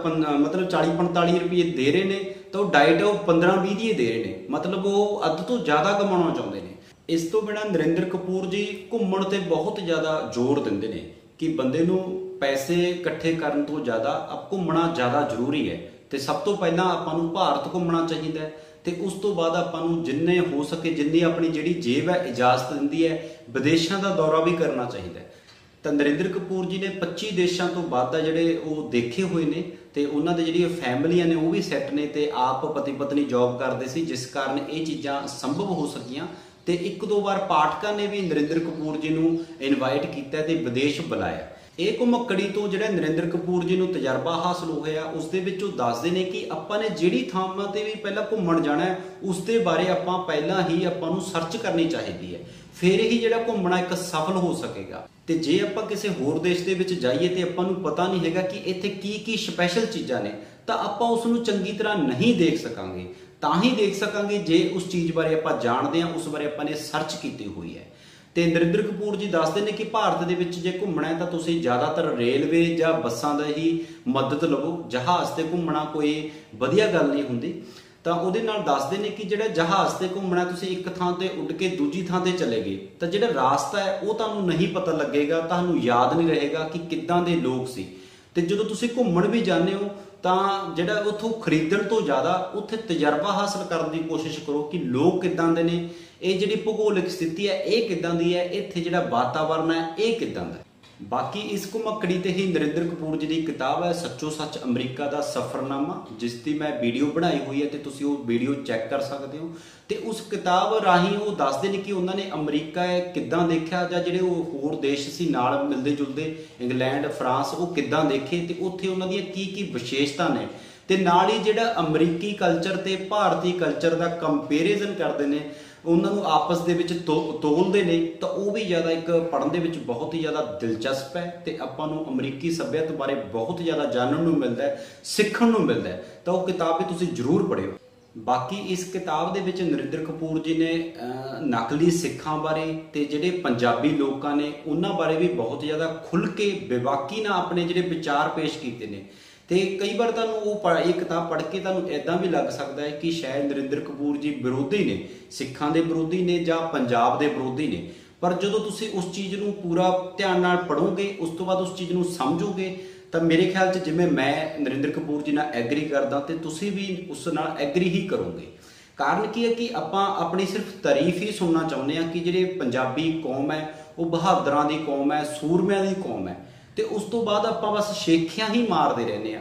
ਮਤਲਬ 40-45 ਰੁਪਏ ਦੇ ਰਹੇ ਨੇ ਤਾਂ ਉਹ ਡਾਈਟ ਉਹ 15-20 ਦੀ ਦੇ ਰਹੇ ਨੇ, ਮਤਲਬ ਉਹ ਅੱਧ ਤੋਂ ਜ਼ਿਆਦਾ ਕਮਾਉਣਾ ਚਾਹੁੰਦੇ ਨੇ। ਇਸ ਤੋਂ ਬਿਨਾਂ ਨਰਿੰਦਰ ਕਪੂਰ ਜੀ ਘੁੰਮਣ ਤੇ ਬਹੁਤ ਜ਼ਿਆਦਾ ਜ਼ੋਰ ਦਿੰਦੇ ਨੇ ਕਿ ਬੰਦੇ ਨੂੰ ਪੈਸੇ ਇਕੱਠੇ ਕਰਨ ਤੋਂ ਜ਼ਿਆਦਾ ਘੁੰਮਣਾ ਜ਼ਿਆਦਾ ਜ਼ਰੂਰੀ ਹੈ। ਤੇ ਸਭ ਤੋਂ ਪਹਿਲਾਂ ਆਪਾਂ ਨੂੰ ਭਾਰਤ ਘੁੰਮਣਾ ਚਾਹੀਦਾ ਹੈ ਤੇ ਉਸ ਤੋਂ ਬਾਅਦ ਆਪਾਂ ਨੂੰ ਜਿੰਨੇ ਹੋ ਸਕੇ, ਜਿੰਨੀ ਆਪਣੀ ਜਿਹੜੀ ਜੇਬ ਹੈ ਇਜਾਜ਼ਤ ਦਿੰਦੀ ਹੈ, ਵਿਦੇਸ਼ਾਂ ਦਾ ਦੌਰਾ ਵੀ ਕਰਨਾ ਚਾਹੀਦਾ ਹੈ। ਤਾਂ ਨਰਿੰਦਰ ਕਪੂਰ ਜੀ ਨੇ 25 ਦੇਸ਼ਾਂ ਤੋਂ ਵੱਧ ਜਿਹੜੇ ਉਹ ਦੇਖੇ ਹੋਏ ਨੇ ਤੇ ਉਹਨਾਂ ਦੇ ਜਿਹੜੀਆਂ ਫੈਮਲੀਆਂ ਨੇ ਉਹ ਵੀ ਸੈੱਟ ਨੇ ਤੇ ਆਪ ਪਤੀ ਪਤਨੀ ਜੌਬ ਕਰਦੇ ਸੀ, ਜਿਸ ਕਾਰਨ ਇਹ ਚੀਜ਼ਾਂ ਸੰਭਵ ਹੋ ਸਕੀਆਂ। ਤੇ ਇੱਕ ਦੋ ਵਾਰ ਪਾਠਕਾਂ ਨੇ ਵੀ ਨਰਿੰਦਰ ਕਪੂਰ ਜੀ ਨੂੰ ਇਨਵਾਈਟ ਕੀਤਾ ਤੇ ਵਿਦੇਸ਼ ਬੁਲਾਇਆ। ਇਹ ਘੁਮੱਕੜੀ ਤੋਂ ਜਿਹੜਾ ਨਰਿੰਦਰ ਕਪੂਰ ਜੀ ਨੂੰ ਤਜਰਬਾ ਹਾਸਲ ਹੋਇਆ, ਉਸ ਦੇ ਵਿੱਚ ਉਹ ਦੱਸਦੇ ਨੇ ਕਿ ਆਪਾਂ ਨੇ ਜਿਹੜੀ ਥਾਵਾਂ ਤੇ ਵੀ ਪਹਿਲਾਂ ਘੁੰਮਣ ਜਾਣਾ ਹੈ ਉਸ ਦੇ ਬਾਰੇ ਆਪਾਂ ਪਹਿਲਾਂ ਹੀ ਆਪਾਂ ਨੂੰ ਸਰਚ ਕਰਨੀ ਚਾਹੀਦੀ ਹੈ, ਫਿਰ ਹੀ ਜਿਹੜਾ ਘੁੰਮਣਾ ਇੱਕ ਸਫਲ ਹੋ ਸਕੇਗਾ। ਤੇ ਜੇ ਆਪਾਂ ਕਿਸੇ ਹੋਰ ਦੇਸ਼ ਦੇ ਵਿੱਚ ਜਾਈਏ ਤੇ ਆਪਾਂ ਨੂੰ ਪਤਾ ਨਹੀਂ ਹੈਗਾ ਕਿ ਇੱਥੇ ਕੀ ਕੀ ਸਪੈਸ਼ਲ ਚੀਜ਼ਾਂ ਨੇ, ਤਾਂ ਆਪਾਂ ਉਸ ਨੂੰ ਚੰਗੀ ਤਰ੍ਹਾਂ ਨਹੀਂ ਦੇਖ ਸਕਾਂਗੇ। ਤਾਂ ਹੀ ਦੇਖ ਸਕਾਂਗੇ ਜੇ ਉਸ ਚੀਜ਼ ਬਾਰੇ ਆਪਾਂ ਜਾਣਦੇ ਹਾਂ, ਉਸ ਬਾਰੇ ਆਪਾਂ ਨੇ ਸਰਚ ਕੀਤੀ ਹੋਈ ਹੈ। ਤੇ ਨਰਿੰਦਰ ਕਪੂਰ ਜੀ ਦੱਸਦੇ ਨੇ ਕਿ ਭਾਰਤ ਦੇ ਵਿੱਚ ਜੇ ਘੁੰਮਣਾ ਹੈ ਤਾਂ ਤੁਸੀਂ ਜ਼ਿਆਦਾਤਰ ਰੇਲਵੇ ਜਾਂ ਬੱਸਾਂ ਦਾ ਹੀ ਮਦਦ ਲਵੋ। ਜਹਾਜ਼ ਤੇ ਘੁੰਮਣਾ ਕੋਈ ਵਧੀਆ ਗੱਲ ਨਹੀਂ ਹੁੰਦੀ। ਤਾਂ ਉਹਦੇ ਨਾਲ ਦੱਸਦੇ ਨੇ ਕਿ ਜਿਹੜਾ ਜਹਾਜ਼ ਤੇ ਘੁੰਮਣਾ, ਤੁਸੀਂ ਇੱਕ ਥਾਂ ਤੇ ਉੱਡ ਕੇ ਦੂਜੀ ਥਾਂ ਤੇ ਚਲੇ ਗਏ ਤਾਂ ਜਿਹੜਾ ਰਾਸਤਾ ਹੈ ਉਹ ਤੁਹਾਨੂੰ ਨਹੀਂ ਪਤਾ ਲੱਗੇਗਾ, ਤੁਹਾਨੂੰ ਯਾਦ ਨਹੀਂ ਰਹੇਗਾ ਕਿ ਕਿੱਦਾਂ ਦੇ ਲੋਕ ਸੀ। ਤੇ ਜਦੋਂ ਤੁਸੀਂ ਘੁੰਮਣ ਵੀ ਜਾਂਦੇ ਹੋ ਤਾਂ ਜਿਹੜਾ ਉੱਥੋਂ ਖਰੀਦਣ ਤੋਂ ਜ਼ਿਆਦਾ ਉੱਥੇ ਤਜਰਬਾ ਹਾਸਲ ਕਰਨ ਦੀ ਕੋਸ਼ਿਸ਼ ਕਰੋ ਕਿ ਲੋਕ ਕਿੱਦਾਂ ਦੇ ਨੇ, ਇਹ ਜਿਹੜੀ ਭੂਗੋਲਿਕ ਸਥਿਤੀ ਹੈ ਇਹ ਕਿੱਦਾਂ ਦੀ ਹੈ, ਇੱਥੇ ਜਿਹੜਾ ਵਾਤਾਵਰਨ ਹੈ ਇਹ ਕਿੱਦਾਂ ਦਾ। ਬਾਕੀ ਇਸ ਘੁਮੱਕੜੀ ਤੇ ਹੀ ਨਰਿੰਦਰ ਕਪੂਰ ਜੀ ਦੀ ਕਿਤਾਬ ਹੈ ਸੱਚੋ ਸੱਚ ਅਮਰੀਕਾ ਦਾ ਸਫ਼ਰਨਾਮਾ, ਜਿਸ ਦੀ ਮੈਂ ਵੀਡੀਓ ਬਣਾਈ ਹੋਈ ਹੈ ਤੇ ਤੁਸੀਂ ਉਹ ਵੀਡੀਓ ਚੈੱਕ ਕਰ ਸਕਦੇ ਹੋ। ਤੇ ਉਸ ਕਿਤਾਬ ਰਾਹੀਂ ਉਹ ਦੱਸਦੇ ਨੇ ਕਿ ਉਹਨਾਂ ਨੇ ਅਮਰੀਕਾ ਕਿੱਦਾਂ ਦੇਖਿਆ, ਜਾਂ ਜਿਹੜੇ ਉਹ ਹੋਰ ਦੇਸ਼ ਸੀ ਨਾਲ ਮਿਲਦੇ ਜੁਲਦੇ, ਇੰਗਲੈਂਡ, ਫਰਾਂਸ, ਉਹ ਕਿੱਦਾਂ ਦੇਖੇ ਤੇ ਉੱਥੇ ਉਹਨਾਂ ਦੀਆਂ ਕੀ ਕੀ ਵਿਸ਼ੇਸ਼ਤਾ ਨੇ। ਤੇ ਨਾਲ ਹੀ ਜਿਹੜਾ ਅਮਰੀਕੀ ਕਲਚਰ ਤੇ ਭਾਰਤੀ ਕਲਚਰ ਦਾ ਕੰਪੈਰੀਜ਼ਨ ਕਰਦੇ ਨੇ, ਉਹਨਾਂ ਨੂੰ ਆਪਸ ਦੇ ਵਿੱਚ ਤੋਲਦੇ ਨੇ, ਤਾਂ ਉਹ ਵੀ ਜ਼ਿਆਦਾ ਇੱਕ ਪੜ੍ਹਨ ਦੇ ਵਿੱਚ ਬਹੁਤ ਹੀ ਜ਼ਿਆਦਾ ਦਿਲਚਸਪ ਹੈ। ਤੇ ਆਪਾਂ ਨੂੰ ਅਮਰੀਕੀ ਸੱਭਿਅਤਾ ਬਾਰੇ ਬਹੁਤ ਜ਼ਿਆਦਾ ਜਾਣਨ ਨੂੰ ਮਿਲਦਾ ਹੈ, ਸਿੱਖਣ ਨੂੰ ਮਿਲਦਾ ਹੈ। ਤਾਂ ਉਹ ਕਿਤਾਬ ਵੀ ਤੁਸੀਂ ਜ਼ਰੂਰ ਪੜ੍ਹਿਓ। ਬਾਕੀ ਇਸ ਕਿਤਾਬ ਦੇ ਵਿੱਚ ਨਰਿੰਦਰ ਕਪੂਰ ਜੀ ਨੇ ਨਕਲੀ ਸਿੱਖਾਂ ਬਾਰੇ ਤੇ ਜਿਹੜੇ ਪੰਜਾਬੀ ਲੋਕਾਂ ਨੇ ਉਹਨਾਂ ਬਾਰੇ ਵੀ ਬਹੁਤ ਜ਼ਿਆਦਾ ਖੁੱਲ੍ਹ ਕੇ ਬੇਬਾਕੀ ਨਾਲ ਆਪਣੇ ਜਿਹੜੇ ਵਿਚਾਰ ਪੇਸ਼ ਕੀਤੇ ਨੇ। ਤੇ ਕਈ ਵਾਰ ਤੁਹਾਨੂੰ ਇਹ ਕਿਤਾਬ ਪੜ੍ਹ ਕੇ ਤੁਹਾਨੂੰ ਇੱਦਾਂ ਵੀ ਲੱਗ ਸਕਦਾ ਹੈ ਕਿ ਸ਼ਾਇਦ ਨਰਿੰਦਰ ਕਪੂਰ ਜੀ ਵਿਰੋਧੀ ਨੇ, ਸਿੱਖਾਂ ਦੇ ਵਿਰੋਧੀ ਨੇ ਜਾਂ ਪੰਜਾਬ ਦੇ ਵਿਰੋਧੀ ਨੇ। ਪਰ ਜਦੋਂ ਤੁਸੀਂ ਉਸ ਚੀਜ਼ ਨੂੰ ਪੂਰਾ ਧਿਆਨ ਨਾਲ ਪੜ੍ਹੋਗੇ, ਉਸ ਤੋਂ ਬਾਅਦ ਉਸ ਚੀਜ਼ ਨੂੰ ਸਮਝੋਗੇ, ਤਾਂ ਮੇਰੇ ਖਿਆਲ 'ਚ ਜਿਵੇਂ ਮੈਂ ਨਰਿੰਦਰ ਕਪੂਰ ਜੀ ਨਾਲ ਐਗਰੀ ਕਰਦਾ ਤੇ ਤੁਸੀਂ ਵੀ ਉਸ ਨਾਲ ਐਗਰੀ ਹੀ ਕਰੋਗੇ। ਕਾਰਨ ਕੀ ਹੈ ਕਿ ਆਪਾਂ ਆਪਣੀ ਸਿਰਫ ਤਾਰੀਫ ਹੀ ਸੁਣਨਾ ਚਾਹੁੰਦੇ ਹਾਂ ਕਿ ਜਿਹੜੇ ਪੰਜਾਬੀ ਕੌਮ ਹੈ ਉਹ ਬਹਾਦਰਾਂ ਦੀ ਕੌਮ ਹੈ, ਸੂਰਮਿਆਂ ਦੀ ਕੌਮ ਹੈ। ਤੇ ਉਸ ਤੋਂ ਬਾਅਦ ਆਪਾਂ ਬਸ ਸ਼ੇਖੀਆਂ ਹੀ ਮਾਰਦੇ ਰਹਿੰਦੇ ਆ।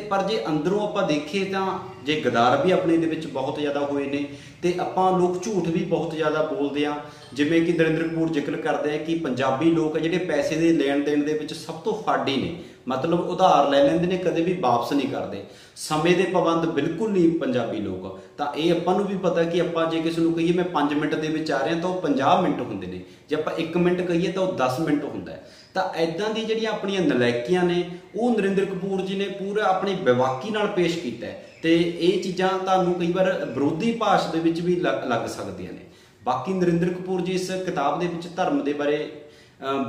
ਪਰ ਜੇ ਅੰਦਰੋਂ ਆਪਾਂ ਦੇਖੀਏ ਤਾਂ ਜੇ ਗਦਾਰ ਵੀ ਆਪਣੇ ਦੇ ਵਿੱਚ ਬਹੁਤ ਜ਼ਿਆਦਾ ਹੋਏ ਨੇ ਤੇ ਆਪਾਂ ਲੋਕ ਝੂਠ ਵੀ ਬਹੁਤ ਜ਼ਿਆਦਾ ਬੋਲਦੇ ਆ। ਜਿਵੇਂ ਕਿ ਨਰਿੰਦਰ ਕਪੂਰ ਜ਼ਿਕਰ ਕਰਦੇ ਆ ਕਿ ਪੰਜਾਬੀ ਲੋਕ ਜਿਹੜੇ ਪੈਸੇ ਦੇ ਲੈਣ ਦੇਣ ਦੇ ਵਿੱਚ ਸਭ ਤੋਂ ਫਾਡੀ ਨੇ, ਮਤਲਬ ਉਧਾਰ ਲੈ ਲੈਂਦੇ ਨੇ, ਕਦੇ ਵੀ ਵਾਪਸ ਨਹੀਂ ਕਰਦੇ। ਸਮੇਂ ਦੇ ਪਾਬੰਦ ਬਿਲਕੁਲ ਨਹੀਂ ਪੰਜਾਬੀ ਲੋਕ। ਤਾਂ ਇਹ ਆਪਾਂ ਨੂੰ ਵੀ ਪਤਾ ਕਿ ਆਪਾਂ ਜੇ ਕਿਸੇ ਨੂੰ ਕਹੀਏ ਮੈਂ 5 ਮਿੰਟ ਦੇ ਵਿੱਚ ਆ ਰਿਹਾ ਤਾਂ ਉਹ 50 ਮਿੰਟ ਹੁੰਦੇ ਨੇ, ਜੇ ਆਪਾਂ 1 ਮਿੰਟ ਕਹੀਏ ਤਾਂ ਉਹ 10 ਮਿੰਟ ਹੁੰਦਾ ਹੈ। ਤਾਂ ਐਦਾਂ ਦੀ ਜਿਹੜੀਆਂ ਆਪਣੀਆਂ ਨਲਾਇਕੀਆਂ ਨੇ ਉਹ ਨਰਿੰਦਰ ਕਪੂਰ ਜੀ ਨੇ ਪੂਰਾ ਆਪਣੀ ਬੇਬਾਕੀ ਨਾਲ ਪੇਸ਼ ਕੀਤਾ ਹੈ। ਤੇ ਇਹ ਚੀਜ਼ਾਂ ਤੁਹਾਨੂੰ ਕਈ ਵਾਰ ਵਿਰੋਧੀ ਭਾਸ਼ਾ ਦੇ ਵਿੱਚ ਵੀ ਲੱਗ ਸਕਦੀਆਂ ਨੇ। ਬਾਕੀ ਨਰਿੰਦਰ ਕਪੂਰ ਜੀ ਇਸ ਕਿਤਾਬ ਦੇ ਵਿੱਚ ਧਰਮ ਦੇ ਬਾਰੇ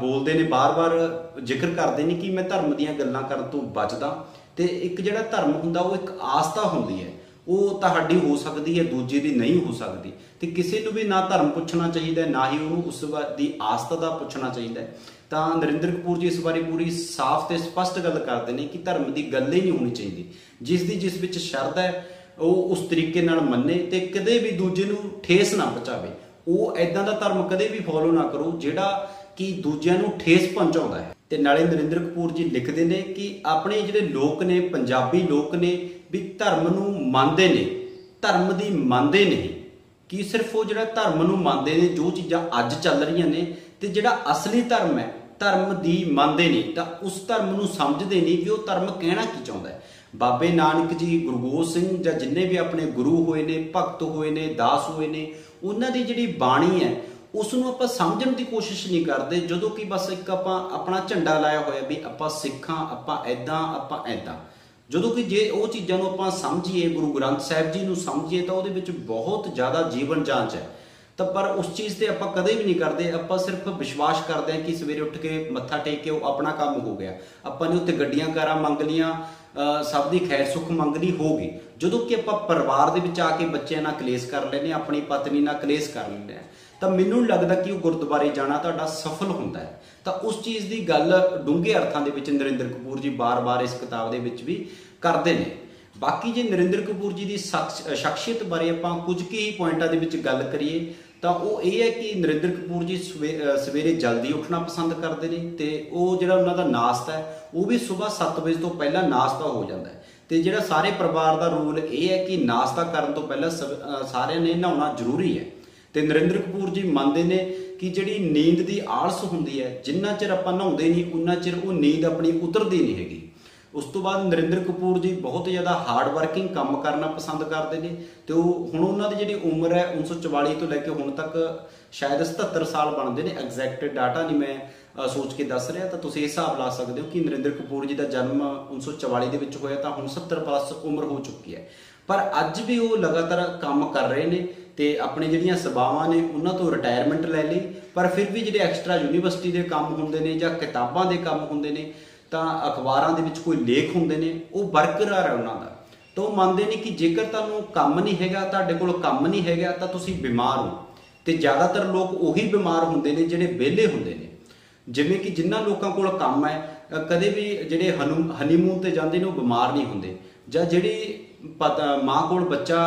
ਬੋਲਦੇ ਨੇ, ਬਾਰ-ਬਾਰ ਜ਼ਿਕਰ ਕਰਦੇ ਨੇ ਕਿ ਮੈਂ ਧਰਮ ਦੀਆਂ ਗੱਲਾਂ ਕਰਨ ਤੋਂ ਬਚਦਾ। ਤੇ ਇੱਕ ਜਿਹੜਾ ਧਰਮ ਹੁੰਦਾ ਉਹ ਇੱਕ ਆਸਥਾ ਹੁੰਦੀ ਹੈ, ਉਹ ਤੁਹਾਡੀ ਹੋ ਸਕਦੀ ਹੈ, ਦੂਜੇ ਦੀ ਨਹੀਂ ਹੋ ਸਕਦੀ। ਤੇ ਕਿਸੇ ਨੂੰ ਵੀ ਨਾ ਧਰਮ ਪੁੱਛਣਾ ਚਾਹੀਦਾ, ਨਾ ਹੀ ਉਹਨੂੰ ਉਸ ਦੀ ਆਸਥਾ ਦਾ ਪੁੱਛਣਾ ਚਾਹੀਦਾ। ਤਾਂ ਨਰਿੰਦਰ ਕਪੂਰ ਜੀ ਇਸ ਬਾਰੇ ਪੂਰੀ ਸਾਫ਼ ਤੇ ਸਪਸ਼ਟ ਗੱਲ ਕਰਦੇ ਨੇ ਕਿ ਧਰਮ ਦੀ ਗੱਲ ਹੀ ਨਹੀਂ ਹੋਣੀ ਚਾਹੀਦੀ। ਜਿਸ ਵਿੱਚ ਸ਼ਰਧਾ ਹੈ ਉਹ ਉਸ ਤਰੀਕੇ ਨਾਲ ਮੰਨੇ ਤੇ ਕਦੇ ਵੀ ਦੂਜੇ ਨੂੰ ਠੇਸ ਨਾ ਪਹੁੰਚਾਵੇ। ਉਹ ਐਦਾਂ ਦਾ ਧਰਮ ਕਦੇ ਵੀ ਫੋਲੋ ਨਾ ਕਰੋ ਜਿਹੜਾ ਕਿ ਦੂਜਿਆਂ ਨੂੰ ਠੇਸ ਪਹੁੰਚਾਉਂਦਾ ਹੈ। ਤੇ ਨਾਲੇ ਨਰਿੰਦਰ ਕਪੂਰ ਜੀ ਲਿਖਦੇ ਨੇ ਕਿ ਆਪਣੇ ਜਿਹੜੇ ਲੋਕ ਨੇ, ਪੰਜਾਬੀ ਲੋਕ ਨੇ, ਵੀ ਧਰਮ ਨੂੰ ਮੰਨਦੇ ਨੇ, ਧਰਮ ਦੀ ਮੰਨਦੇ ਨਹੀਂ। ਕਿ ਸਿਰਫ ਉਹ ਜਿਹੜਾ ਧਰਮ ਨੂੰ ਮੰਨਦੇ ਨੇ, ਜੋ ਚੀਜ਼ਾਂ ਅੱਜ ਚੱਲ ਰਹੀਆਂ ਨੇ, ਤੇ ਜਿਹੜਾ ਅਸਲੀ ਧਰਮ ਹੈ ਧਰਮ ਦੀ ਮੰਨਦੇ ਨਹੀਂ। ਤਾਂ ਉਸ ਧਰਮ ਨੂੰ ਸਮਝਦੇ ਨਹੀਂ ਵੀ ਉਹ ਧਰਮ ਕਹਿਣਾ ਕੀ ਚਾਹੁੰਦਾ ਹੈ। ਬਾਬੇ ਨਾਨਕ ਜੀ, ਗੁਰੂ ਗੋਬਿੰਦ ਸਿੰਘ ਜਾਂ ਜਿੰਨੇ ਵੀ ਆਪਣੇ ਗੁਰੂ ਹੋਏ ਨੇ, ਭਗਤ ਹੋਏ ਨੇ, ਦਾਸ ਹੋਏ ਨੇ, ਉਹਨਾਂ ਦੀ ਜਿਹੜੀ ਬਾਣੀ ਹੈ ਉਸ ਨੂੰ ਆਪਾਂ ਸਮਝਣ ਦੀ ਕੋਸ਼ਿਸ਼ ਨਹੀਂ ਕਰਦੇ। ਜਦੋਂ ਕਿ ਬਸ ਇੱਕ ਆਪਾਂ ਆਪਣਾ ਝੰਡਾ ਲਾਇਆ ਹੋਇਆ ਵੀ ਆਪਾਂ ਸਿੱਖਾਂ, ਆਪਾਂ ਐਦਾਂ, ਆਪਾਂ ਐਦਾਂ। ਜਦੋਂ ਕਿ ਜੇ ਉਹ ਚੀਜ਼ਾਂ ਨੂੰ ਆਪਾਂ ਸਮਝੀਏ, ਗੁਰੂ ਗ੍ਰੰਥ ਸਾਹਿਬ ਜੀ ਨੂੰ ਸਮਝੀਏ, ਤਾਂ ਉਹਦੇ ਵਿੱਚ ਬਹੁਤ ਜ਼ਿਆਦਾ ਜੀਵਨ ਜਾਂਚ ਹੈ। ਤਾਂ ਪਰ ਉਸ ਚੀਜ਼ ਤੇ ਆਪਾਂ ਕਦੇ ਵੀ ਨਹੀਂ ਕਰਦੇ। ਆਪਾਂ ਸਿਰਫ ਵਿਸ਼ਵਾਸ ਕਰਦੇ ਹਾਂ ਕਿ ਸਵੇਰੇ ਉੱਠ ਕੇ ਮੱਥਾ ਟੇਕ ਕੇ ਉਹ ਆਪਣਾ ਕੰਮ ਹੋ ਗਿਆ। ਆਪਾਂ ਨੇ ਉੱਥੇ ਗੱਡੀਆਂ ਕਾਰਾਂ ਮੰਗ ਲੀਆਂ, ਸਭ ਦੀ ਖੈਰ ਸੁੱਖ ਮੰਗ ਲਈ, ਹੋ ਗਈ। ਜਦੋਂ ਕਿ ਆਪਾਂ ਪਰਿਵਾਰ ਦੇ ਵਿੱਚ ਆ ਕੇ ਬੱਚਿਆਂ ਨਾਲ ਕਲੇਸ਼ ਕਰ ਲੈਂਦੇ ਹਾਂ, ਆਪਣੀ ਪਤਨੀ ਨਾਲ ਕਲੇਸ਼ ਕਰ ਲੈਂਦੇ ਹਾਂ, ਤਾਂ ਮੈਨੂੰ ਨਹੀਂ ਲੱਗਦਾ ਕਿ ਉਹ ਗੁਰਦੁਆਰੇ ਜਾਣਾ ਤੁਹਾਡਾ ਸਫਲ ਹੁੰਦਾ ਹੈ। ਤਾਂ ਉਸ ਚੀਜ਼ ਦੀ ਗੱਲ ਡੂੰਘੇ ਅਰਥਾਂ ਦੇ ਵਿੱਚ ਨਰਿੰਦਰ ਕਪੂਰ ਜੀ ਬਾਰ-ਬਾਰ ਇਸ ਕਿਤਾਬ ਦੇ ਵਿੱਚ ਵੀ ਕਰਦੇ ਨੇ। बाकी जे नरेंद्र कपूर जी की शख्सियत बारे आपां कुछ ही पॉइंटां दे विच गल करिए तो वो ये है कि नरेंद्र कपूर जी सवेरे जल्दी उठना पसंद करते हैं, तो वो जो उन्होंने नाश्ता है वो भी सुबह 7 बजे तो पहला नाश्ता हो जाता है। तो जो सारे परिवार का रूल ये है कि नाश्ता करने तो पहला सारे ने नहाना जरूरी है। तो नरेंद्र कपूर जी मानते हैं कि जी नींद की आलस होंगी है, जिन्ना चिर आप नहाते नहीं उन्ना चिर वो नींद अपनी उतरती नहीं हैगी। उस तो बाद नरेंद्र कपूर जी बहुत ज़्यादा हार्ड वर्किंग काम करना पसंद करते हैं। तो हुण उन्होंने जी उम्र है 1944 तो लैके हुण तक शायद 77 साल बनते हैं। एग्जैक्ट डाटा नहीं मैं सोच के दस रहा, तो तुसीं हिसाब ला सकते हो कि नरेंद्र कपूर जी का जन्म 1944 के विच होया तो हुण 70 प्लस उम्र हो चुकी है। पर अज भी वो लगातार काम कर रहे हैं तो अपनी जिहड़ियां सेवावां ने उन्हां तो रिटायरमेंट लै ली, पर फिर भी जिहड़े एक्सट्रा यूनीवर्सिटी के काम होंदे ने जां किताबां के काम होंदे ने तो अखबारां दे विच कोई लेख होंदे ने वो बरकरार है उन्हां दा। तो वो मानते हैं कि जेकर तुहानूं काम नहीं हैगा, तुहाडे कोल काम नहीं हैगा तो तुसीं बीमार हो। तो ज़्यादातर लोग उही बीमार होंदे ने जिहड़े विहले होंदे ने। जिवें कि जिन्हां लोकां कोल काम है कदे भी जिहड़े हनीमून ते जांदे ने वो बीमार नहीं होंदे, जां जिहड़ी माँ कोल बच्चा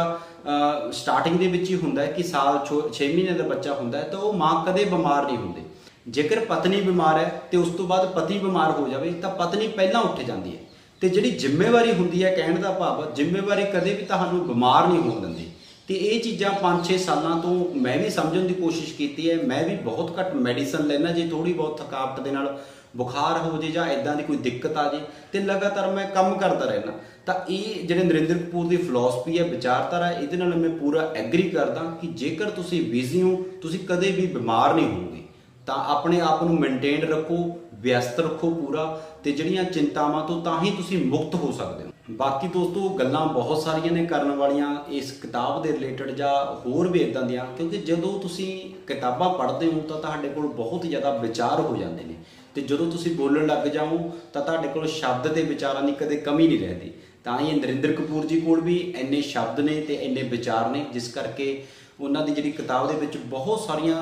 स्टार्टिंग दे विच ही हुंदा है कि साल 6 महीने का बच्चा हुंदा है, तो वो माँ कदे बीमार नहीं होंदे। जेकर पत्नी बीमार है तो उस तो बाद पति बीमार हो जाए तो पत्नी पहला उठ जाती है। तो जी जिम्मेवारी होंदी है, कहने का भाव जिम्मेवारी कदे भी तुहानूं बीमार नहीं होण दिंदी। तो ये चीज़ां 5-6 सालों तो मैं भी समझने की कोशिश की है। मैं भी बहुत घट मैडिसन लैना, जे थोड़ी बहुत थकावट के नाल बुखार हो जाए जां इदां दी कोई दिक्कत आ जाए तो लगातार मैं काम करता रहना। तो ये जिहड़े नरेंद्र कपूर की फिलोसफी है, विचारधारा है, इहदे नाल मैं पूरा एग्री करदा कि जेकर तुसीं बिजी हो तुसीं कदे भी बीमार नहीं होवोगे। तो अपने आप को मेनटेन रखो, व्यस्त रखो पूरा, तो जिहड़ियां चिंतावां तो तां ही तुसीं मुक्त हो सकते हो। बाकी दोस्तों गल्लां बहुत सारियां ने करन वालियां इस किताब के रिलेटेड जां होर भी इदां दियां, क्योंकि जदों तुसीं किताबां पढ़दे हो तो तुहाडे कोल बहुत ज़्यादा विचार हो जाते हैं। तो जदों तुसीं बोलण लग जाओ तो तुहाडे कोल शब्द ते विचारां की कदे कमी नहीं रहती। तां ही नरेंद्र कपूर जी कोल भी इन्ने शब्द ने ते इन्ने विचार ने, जिस करके उन्हां दी जिहड़ी किताब दे विच बहुत सारियां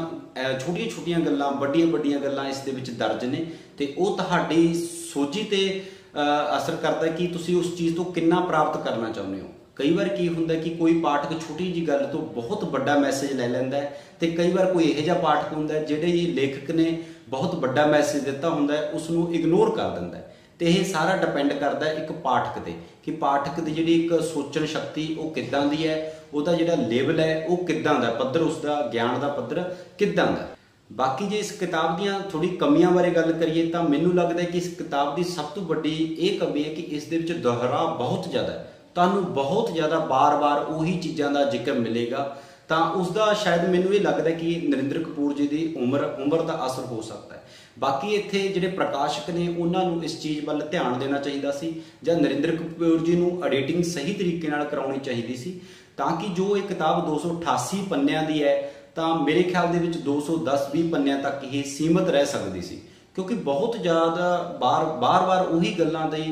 छोटियां छोटियां गल्लां वड्डियां वड्डियां गल्लां इस दे विच दर्ज ने। ते ओह तुहाडी सोची ते असर करता है कि तुसीं उस चीज़ तो कितना प्राप्त करना चाहुंदे हो। कई बार की हुंदा कि कोई पाठक छोटी जी गल तो बहुत बड़ा मैसेज ले लैंदा है, तो कई बार कोई इहो जिहा पाठक हुंदा है जिहड़े लेखक ने बहुत बड़ा मैसेज दिता हुंदा है उसनूं इग्नोर कर दिंदा है। तो यह सारा डिपेंड करता है एक पाठक ते कि पाठक की जिहड़ी एक सोचण शक्ति वो किद्दां दी है, उसका जिहड़ा लेवल है वो किद्दां दा पद्धर, उसका ज्ञान का पद्धर किद्दां दा। बाकी जे इस किताब दीयां थोड़ी कमियां बारे गल करिए तो मैनूं लगदा है कि इस किताब की सब तो वड्डी ये कमी है कि इस दे विच दोहराव बहुत ज़्यादा है। तुहानूं बहुत ज़्यादा बार बार उही चीज़ां का जिक्र मिलेगा, तो उसका शायद मैनूं ये लगदा है कि नरेंद्र कपूर जी की उम्र का असर हो सकता है। बाकी इत्थे जिहड़े प्रकाशक ने उन्होंने इस चीज़ वाल ध्यान देना चाहिए सी, जां नरेंद्र कपूर जी नूं एडिटिंग सही तरीके नाल कराउणी चाहिए सी, ताकि जो ये किताब 288 पन्नियां दी है तो मेरे ख्याल दे विच 210-20 पन्नियां तक ही सीमित रह सकती सी, क्योंकि बहुत ज़्यादा बार बार उही गल्लां दी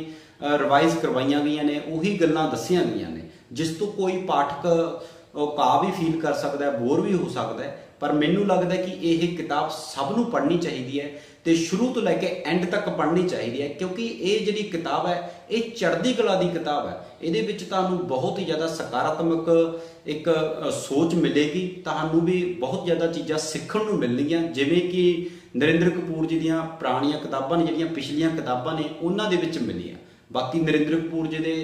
रिवाइज करवाइयां गईयां ने, उही गल्लां दस्सियां गईयां ने, जिस तो कोई पाठक का भी फील कर सकता है, बोर भी हो सकता है। पर मैनूं लगदा है कि यह किताब सबनूं पढ़नी चाहिए है, तो शुरू तो लैके एंड तक पढ़नी चाहिए है, क्योंकि ये जिहड़ी किताब है ये चढ़दी कला की किताब है। इहदे विच तुहानूं बहुत ही ज़्यादा सकारात्मक एक सोच मिलेगी, तुहानूं भी बहुत ज़्यादा चीज़ां सीखण नूं मिलणगीਆਂ, जिवें कि नरेंद्र कपूर जी दीयां पुराणियां किताबां ने, जिहड़ियां पिछलियां किताबां ने उन्हां दे विच मिलियां। बाकी नरेंद्र कपूर जी दे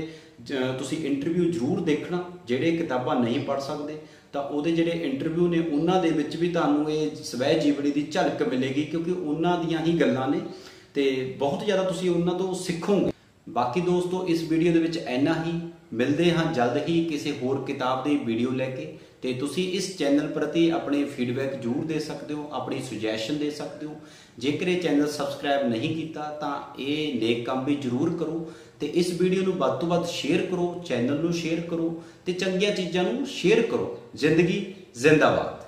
तुसीं इंटरव्यू जरूर देखना, जिहड़े किताबां नहीं पढ़ सकते तो उहदे जिहड़े इंटरव्यू ने उन्हां दे विच भी तुहानूं ये स्वै जीवनी की झलक मिलेगी, क्योंकि उन्हां दियां ही गल्लां ने ते बहुत ज़्यादा तुसीं उन्हां तो सीखोगे। बाकी दोस्तों इस वीडियो दे विच इन्ना ही, मिलते हाँ जल्द ही किसी होर किताब की वीडियो लैके। तो तुसीं इस चैनल प्रति अपने फीडबैक जरूर दे सकते हो, अपनी सुजैशन दे सकते हो। जेकर ये चैनल सबसक्राइब नहीं किया तो ये नेक काम भी जरूर करो, तो इस वीडियो नूं वध तो वध शेयर करो, चैनल नूं शेयर करो, तो चंगियां चीज़ां नूं शेयर करो। जिंदगी जिंदाबाद।